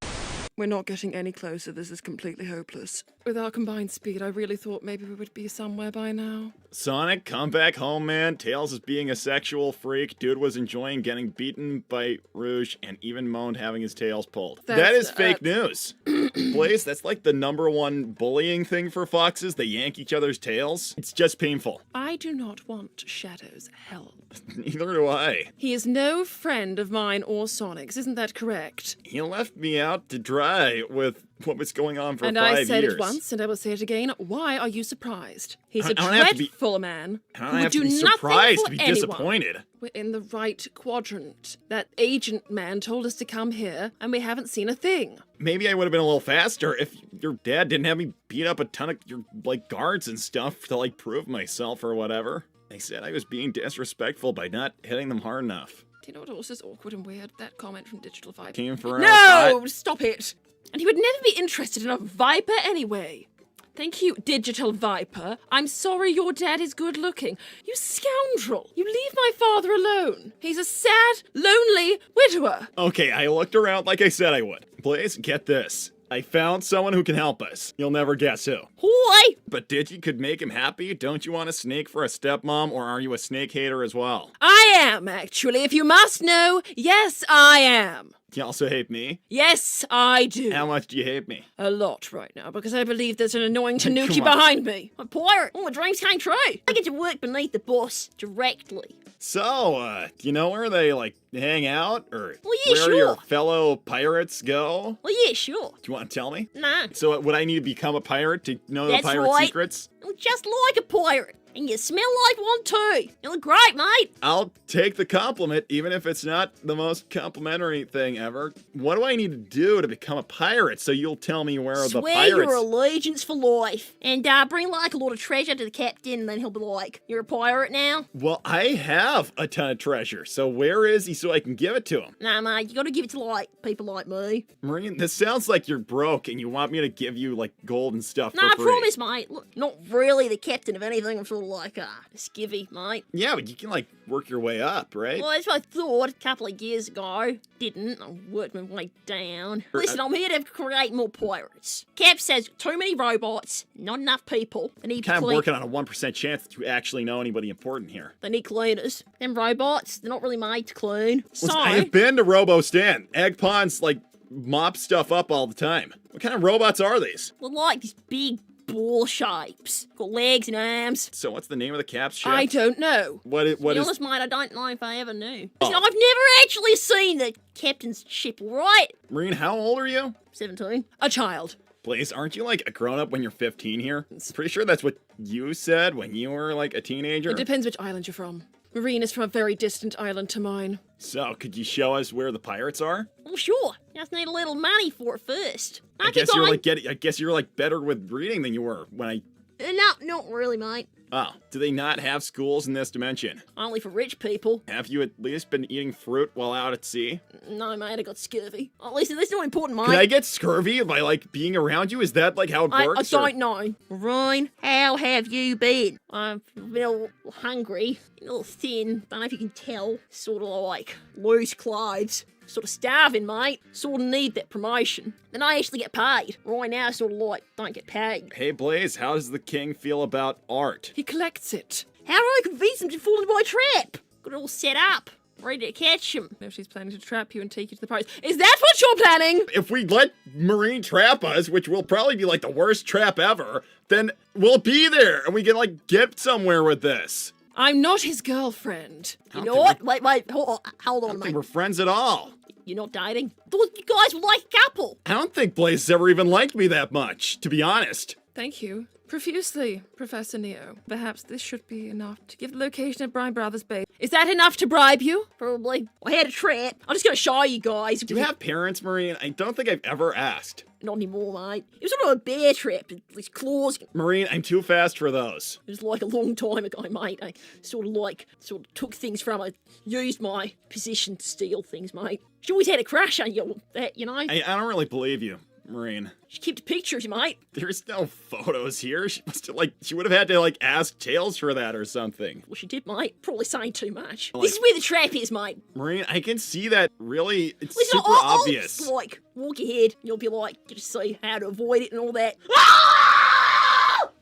We're not getting any closer. This is completely hopeless. With our combined speed, I really thought maybe we would be somewhere by now. Sonic, come back home, man. Tails is being a sexual freak. Dude was enjoying getting beaten by Rouge and even moaned having his tails pulled. That is fake news. Blaze, that's like the #1 bullying thing for foxes. They yank each other's tails. It's just painful. I do not want Shadow's help. Neither do I. He is no friend of mine or Sonic's, isn't that correct? He left me out to dry with what was going on for And 5 years. I said it once, and I will say it again. Why are you surprised? He's a I don't have to be- dreadful man I who don't would have to do be nothing surprised for to be anyone. disappointed. We're in the right quadrant. That agent man told us to come here, and we haven't seen a thing. Maybe I would have been a little faster if your dad didn't have me beat up a ton of your guards and stuff to prove myself or whatever. They said I was being disrespectful by not hitting them hard enough. Do you know what else is awkward and weird? That comment from Digital Viper. Came for No! Stop it! And he would never be interested in a Viper anyway. Thank you, Digital Viper. I'm sorry your dad is good looking. You scoundrel! You leave my father alone. He's a sad, lonely widower. Okay, I looked around like I said I would. Blaze, get this. I found someone who can help us. You'll never guess who. Why? But Digi could make him happy? Don't you want a snake for a stepmom, or are you a snake hater as well? I am, actually. If you must know, yes, I am. You also hate me? Yes, I do. How much do you hate me? A lot right now, because I believe there's an annoying Come tanuki on. behind me. I'm a pirate. All my dreams came true. I get to work beneath the boss directly. So, do you know where they, hang out? Or Well, yeah, where sure. your fellow pirates go? Well, yeah, sure. Do you want to tell me? Nah, So, would I need to become a pirate to know That's the pirate right. secrets? you're just like a pirate. And you smell like one too. You look great, mate. I'll take the compliment, even if it's not the most complimentary thing ever. What do I need to do to become a pirate so you'll tell me where the Swear pirates... your allegiance for life. And bring a lot of treasure to the captain, and then he'll be like, you're a pirate now? Well, I have a ton of treasure, so where is he so I can give it to him? Nah, mate, you gotta give it to, people like me. Marine, this sounds like you're broke and you want me to give you, gold and stuff Nah, I for free. promise, mate. Look, not really the captain of anything. I'm sort of like, a skivvy, mate. Yeah, but you can, work your way up, right? Well, that's what I thought a couple of years ago. Didn't. I worked my way down. Listen, I'm here to create more pirates. Cap says too many robots, not enough people. They need Kind of clean- working on a 1% chance that you actually know anybody important here. They need cleaners. Them robots, they're not really made to clean. So, Listen, I have been to Robo-Stan. Egg Pond's, mop stuff up all the time. What kind of robots are these? we're like these big ball shapes. Got legs and arms. So what's the name of the cap's ship? I don't know. What To be is... honest, mate, I don't know if I ever knew. Oh. Listen, I've never actually seen the captain's ship, right? Marine, how old are you? 17. A child. Blaze, aren't you, a grown-up when you're 15 here? Pretty sure that's what you said when you were, a teenager. It depends which island you're from. Marine is from a very distant island to mine. So, could you show us where the pirates are? Well, sure. Just need a little money for it first. I guess you're better with reading than you were when I... No, not really, mate. Oh, do they not have schools in this dimension? Only for rich people. Have you at least been eating fruit while out at sea? No, mate, I got scurvy. Oh, listen, that's not important, mate. Can I get scurvy by, being around you? Is that, how it I works? or- don't know. Ryan, how have you been? I've been a little hungry, a little thin. Don't know if you can tell. Sort of loose clothes. Sort of starving, mate. Sort of need that promotion. Then I actually get paid. Right now, sort of don't get paid. Hey, Blaze, how does the king feel about art? He collects it. How do I convince him to fall into my trap? Got it all set up. Ready to catch him. No, she's planning to trap you and take you to the pirates. Is that what you're planning? If we let Marine trap us, which will probably be, the worst trap ever, then we'll be there, and we can, get somewhere with this. I'm not his girlfriend. You know what? Wait, hold I on, don't think mate. we're friends at all. You're not dating? Thought you guys were like a couple. I don't think Blaze has ever even liked me that much, to be honest. Thank you. Profusely, Professor Neo. Perhaps this should be enough to give the location of Brian Brothers' base. Is that enough to bribe you? Probably. I had a trap. I'm just gonna show you guys. Do you have parents, Marine? I don't think I've ever asked. Not anymore, mate. It was sort of a bear trap. These claws. Marine, I'm too fast for those. It was like a long time ago, mate. I sort of took things from her. Used my position to steal things, mate. She always had a crush on you, that, you know. I don't really believe you, Marine. She kept pictures, mate. There's no photos here. She must have, she would have had to, ask Tails for that or something. Well, she did, mate. Probably saying too much. Like- This is where the trap is, mate. Marine, I can see that it's Listen, super I'll obvious. just, walk ahead. You'll be like, you just see how to avoid it and all that.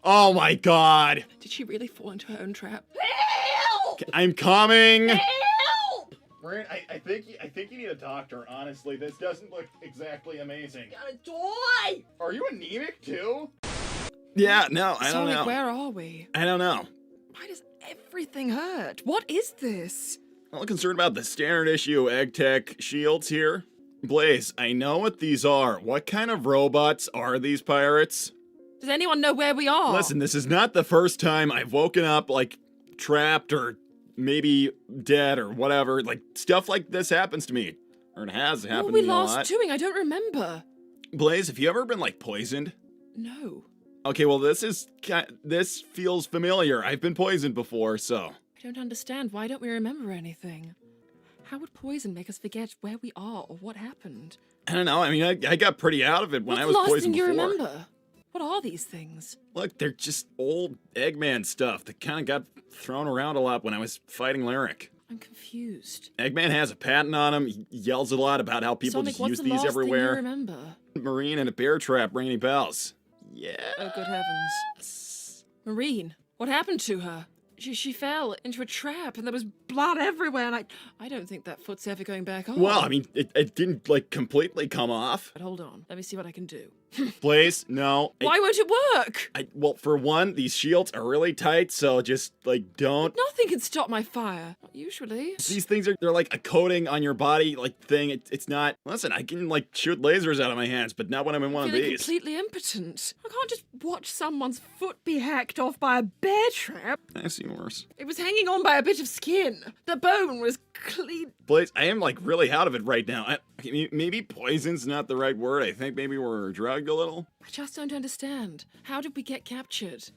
Oh my god. Did she really fall into her own trap? Help! I'm coming. Help! Marine, I think you need a doctor, honestly. This doesn't look exactly amazing. Gonna die! Are you anemic too? Yeah, no, I don't Sonic, know. where are we? I don't know. Why does everything hurt? What is this? I'm concerned about the standard issue egg tech shields here. Blaze, I know what these are. What kind of robots are these pirates? Does anyone know where we are? Listen, this is not the first time I've woken up, trapped or maybe dead or whatever. Stuff like this happens to me. Or it has what happened were we to me a last lot. doing? I don't remember. Blaze, have you ever been, poisoned? No. Okay, well, this feels familiar. I've been poisoned before, so. I don't understand. Why don't we remember anything? How would poison make us forget where we are or what happened? I don't know. I mean, I got pretty out of it when What's I the was last poisoned thing you before. remember? What are these things? Look, they're just old Eggman stuff that kind of got thrown around a lot when I was fighting Lyric. I'm confused. Eggman has a patent on him. He yells a lot about how people Sonic, just what's use the these last everywhere. thing you remember? Marine and a bear trap ringing bells. Yeah. Oh, good heavens. Marine, what happened to her? She fell into a trap and there was blood everywhere and I don't think that foot's ever going back on. Well, I mean, it didn't, completely come off. But hold on, let me see what I can do. Blaze, no. Why won't it work? Well, for one, these shields are really tight, so just, don't. Nothing can stop my fire. Not usually. These things they're like a coating on your body, thing. It's not. Listen, I can, shoot lasers out of my hands, but not when I'm in one of Feeling these. completely impotent. I can't just watch someone's foot be hacked off by a bear trap. I've seen worse. It was hanging on by a bit of skin. The bone was clean. Blaze, I am, really out of it right now. Maybe poison's not the right word. I think maybe we're drugged a little. I just don't understand. How did we get captured?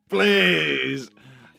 Please,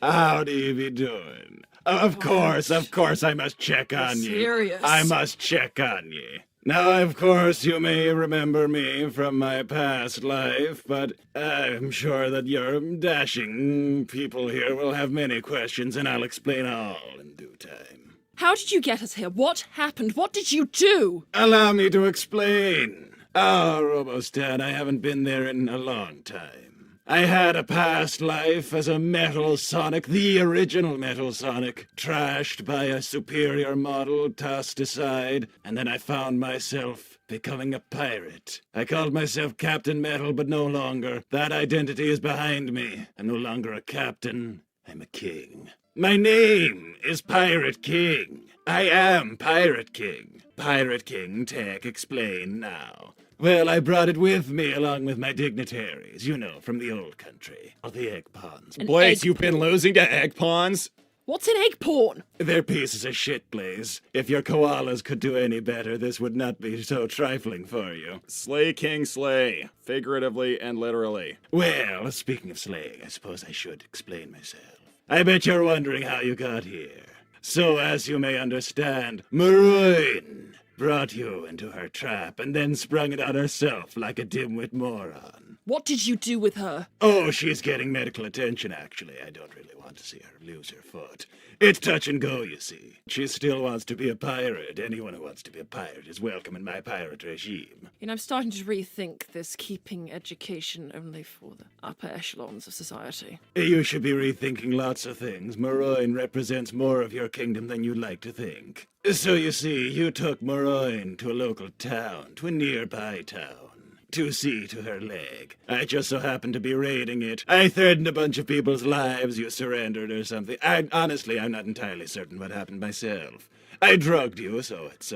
how do you be doing? Of course, I must check on you. Serious. I must check on you. Now, of course, you may remember me from my past life, but I'm sure that your dashing people here will have many questions, and I'll explain all in due time. How did you get us here? What happened? What did you do? Allow me to explain. Oh, Robostat, I haven't been there in a long time. I had a past life as a Metal Sonic, the original Metal Sonic, trashed by a superior model, tossed aside, and then I found myself becoming a pirate. I called myself Captain Metal, but no longer. That identity is behind me. I'm no longer a captain, I'm a king. My name is Pirate King. I am Pirate King. Pirate King, Tech, explain now. Well, I brought it with me along with my dignitaries, from the old country. Or the egg pawns. Blaze, you've been losing to egg pawns? What's an egg pawn? They're pieces of shit, Blaze. If your koalas could do any better, this would not be so trifling for you. Slay King Slay, figuratively and literally. Well, speaking of slaying, I suppose I should explain myself. I bet you're wondering how you got here. So, as you may understand, Maroon brought you into her trap and then sprung it on herself like a dimwit moron. What did you do with her? Oh, she's getting medical attention, actually. I don't really want to see her lose her foot. It's touch and go, you see. She still wants to be a pirate. Anyone who wants to be a pirate is welcome in my pirate regime. I'm starting to rethink this keeping education only for the upper echelons of society. You should be rethinking lots of things. Maroin represents more of your kingdom than you'd like to think. So you see, you took Maroin to a local town, to a nearby town. to see to her leg. I just so happened to be raiding it. I threatened a bunch of people's lives, you surrendered or something. Honestly, I'm not entirely certain what happened myself. I drugged you, so it's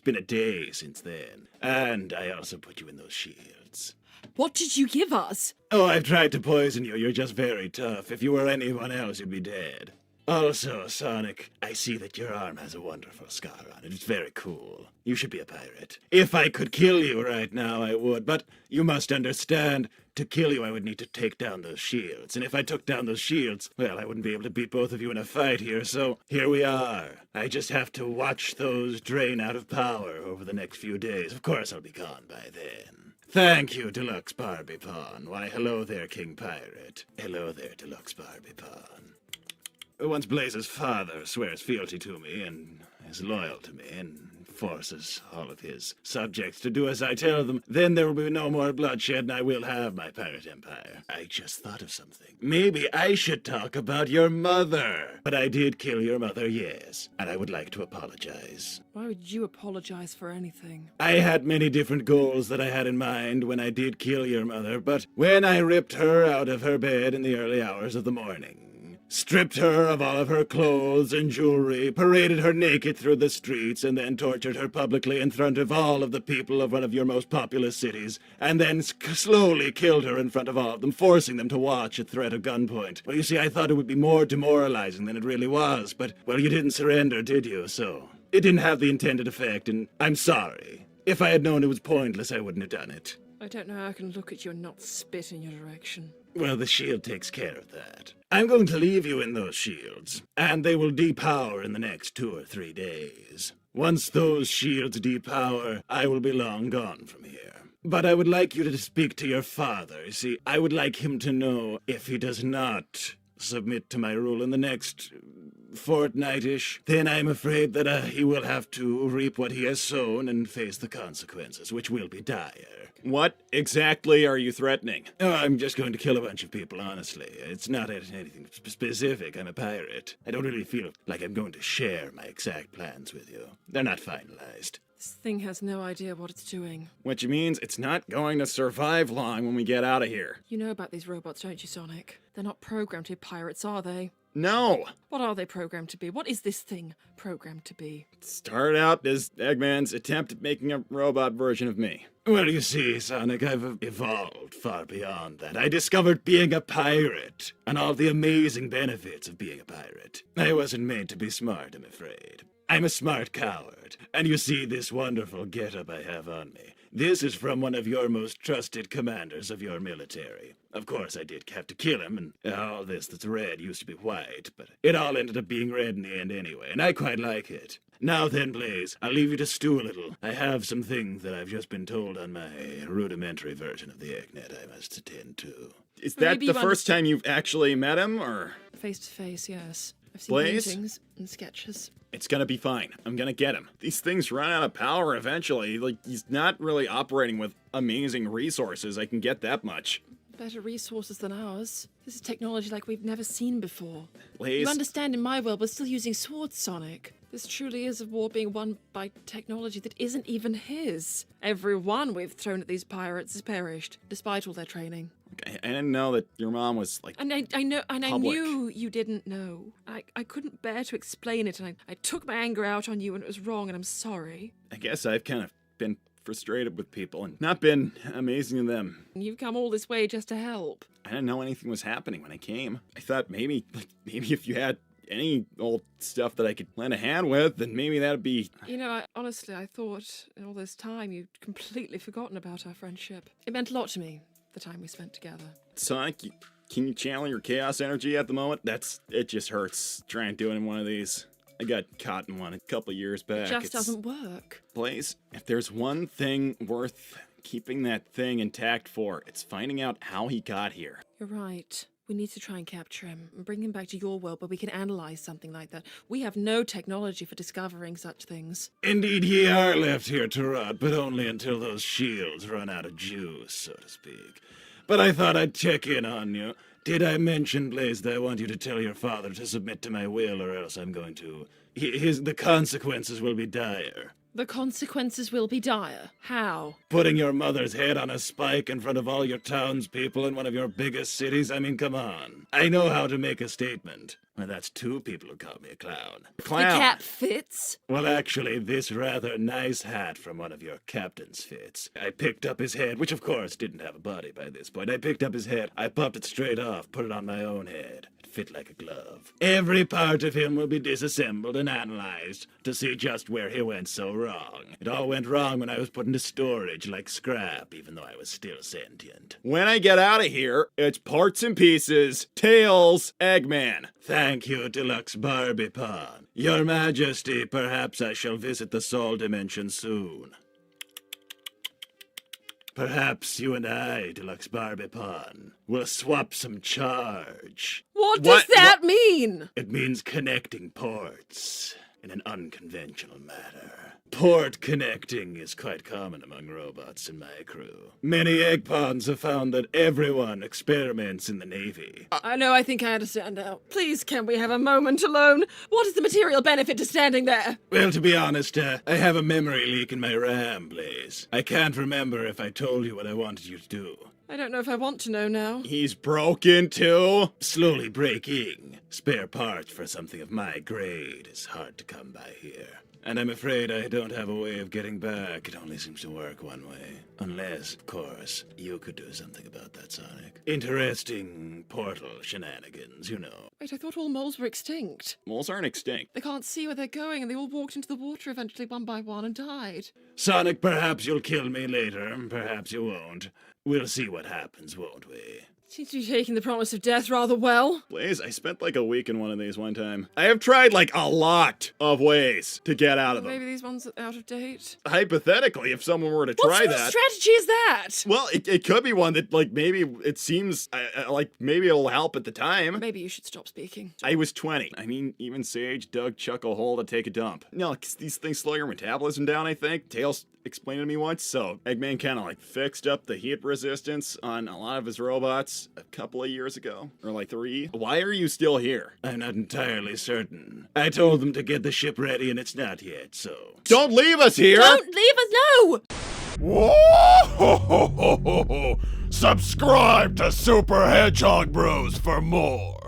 been a day since then. And I also put you in those shields. What did you give us? Oh, I've tried to poison you. You're just very tough. If you were anyone else, you'd be dead. Also, Sonic, I see that your arm has a wonderful scar on it. It's very cool. You should be a pirate. If I could kill you right now, I would. But you must understand, to kill you, I would need to take down those shields. And if I took down those shields, well, I wouldn't be able to beat both of you in a fight here. So here we are. I just have to watch those drain out of power over the next few days. Of course, I'll be gone by then. Thank you, Deluxe Barbie Pawn. Why, hello there, King Pirate. Hello there, Deluxe Barbie Pawn. Once Blaze's father swears fealty to me and is loyal to me and forces all of his subjects to do as I tell them, then there will be no more bloodshed and I will have my pirate empire. I just thought of something. Maybe I should talk about your mother. But I did kill your mother, yes, and I would like to apologize. Why would you apologize for anything? I had many different goals that I had in mind when I did kill your mother, but when I ripped her out of her bed in the early hours of the morning, stripped her of all of her clothes and jewelry, paraded her naked through the streets, and then tortured her publicly in front of all of the people of one of your most populous cities, and then slowly killed her in front of all of them, forcing them to watch at threat of gunpoint. Well, you see, I thought it would be more demoralizing than it really was, but, well, you didn't surrender, did you? So it didn't have the intended effect, and I'm sorry. If I had known it was pointless, I wouldn't have done it. I don't know how I can look at you and not spit in your direction. Well, the shield takes care of that. I'm going to leave you in those shields, and they will depower in the next 2 or 3 days. Once those shields depower, I will be long gone from here. But I would like you to speak to your father. See, I would like him to know if he does not submit to my rule in the next fortnight-ish, then I'm afraid that he will have to reap what he has sown and face the consequences, which will be dire. What exactly are you threatening? Oh, I'm just going to kill a bunch of people, honestly. It's not anything specific. I'm a pirate. I don't really feel like I'm going to share my exact plans with you. They're not finalized. This thing has no idea what it's doing. Which means it's not going to survive long when we get out of here. You know about these robots, don't you, Sonic? They're not programmed to be pirates, are they? No! What are they programmed to be? What is this thing programmed to be? Started out as Eggman's attempt at making a robot version of me. Well, you see, Sonic, I've evolved far beyond that. I discovered being a pirate and all the amazing benefits of being a pirate. I wasn't made to be smart, I'm afraid. I'm a smart coward. And you see this wonderful getup I have on me. This is from one of your most trusted commanders of your military. Of course, I did have to kill him, and all this that's red used to be white, but it all ended up being red in the end anyway, and I quite like it. Now then, Blaze, I'll leave you to stew a little. I have some things that I've just been told on my rudimentary version of the Eggnet I must attend to. Is that Maybe the you've first time you've actually met him, or? Face to face, yes. I've seen Blaze? paintings and sketches. It's gonna be fine. I'm gonna get him. These things run out of power eventually. Like, he's not really operating with amazing resources. I can get that much. Better resources than ours. This is technology like we've never seen before. Blaze, You understand, in my world, we're still using swords, Sonic. This truly is a war being won by technology that isn't even his. Everyone we've thrown at these pirates has perished, despite all their training. I didn't know that your mom was, like, And I know, and I Public. knew you didn't know. I couldn't bear to explain it, and I took my anger out on you, and it was wrong, and I'm sorry. I guess I've kind of been frustrated with people and not been amazing to them. And you've come all this way just to help. I didn't know anything was happening when I came. I thought maybe if you had any old stuff that I could lend a hand with, then maybe that'd be... You know, honestly, I thought in all this time you'd completely forgotten about our friendship. It meant a lot to me, the time we spent together. Sonic, can you channel your chaos energy at the moment? It just hurts trying to do it in one of these. I got caught in one a couple years back. It just doesn't work. Blaze, if there's one thing worth keeping that thing intact for, it's finding out how he got here. You're right. We need to try and capture him and bring him back to your world where we can analyze something like that. We have no technology for discovering such things. Indeed, ye are left here to rot, but only until those shields run out of juice, so to speak. But I thought I'd check in on you. Did I mention, Blaze, that I want you to tell your father to submit to my will, or else I'm going to... the consequences will be dire. The consequences will be dire. How? Putting your mother's head on a spike in front of all your townspeople in one of your biggest cities? I mean, come on. I know how to make a statement. Well, that's two people who call me a clown. The Clown. cap fits. Well, actually, this rather nice hat from one of your captains fits. I picked up his head, which of course didn't have a body by this point. I picked up his head, I popped it straight off, put it on my own head. It fit like a glove. Every part of him will be disassembled and analyzed to see just where he went so wrong. It all went wrong when I was put into storage like scrap, even though I was still sentient. When I get out of here, it's parts and pieces, Tails, Eggman. Thank you, Deluxe Barbie Pond. Your Majesty, perhaps I shall visit the Soul Dimension soon. Perhaps you and I, Deluxe Barbie Pond, will swap some charge. What does that mean? It means connecting ports in an unconventional manner. Port connecting is quite common among robots in my crew. Many egg ponds have found that everyone experiments in the Navy. I know, I think I understand now. Please, can we have a moment alone? What is the material benefit to standing there? Well, to be honest, I have a memory leak in my RAM, Blaze. I can't remember if I told you what I wanted you to do. I don't know if I want to know now. He's broken too. Slowly breaking. Spare parts for something of my grade is hard to come by here. And I'm afraid I don't have a way of getting back. It only seems to work one way. Unless, of course, you could do something about that, Sonic. Interesting portal shenanigans, you know. Wait, I thought all moles were extinct. Moles aren't extinct. They can't see where they're going, and they all walked into the water eventually one by one and died. Sonic, perhaps you'll kill me later. Perhaps you won't. We'll see what happens, won't we? Seems to be taking the promise of death rather well. Blaze, I spent like a week in one of these one time. I have tried like a lot of ways to get out of them. Maybe these ones are out of date. Hypothetically, if someone were to What try sort of that. strategy is that? Well, it could be one that like maybe it seems like maybe it'll help at the time. Maybe you should stop speaking. I was 20. I mean, even Sage dug Chuck a hole to take a dump. No, 'cause these things slow your metabolism down, I think. Tails explained it to me once, so Eggman kind of like fixed up the heat resistance on a lot of his robots a couple of years ago, or like 3. Why are you still here? I'm not entirely certain. I told them to get the ship ready and it's not yet, so... Don't leave us here! Don't leave us, no! Whoa! Subscribe to Super Hedgehog Bros for more.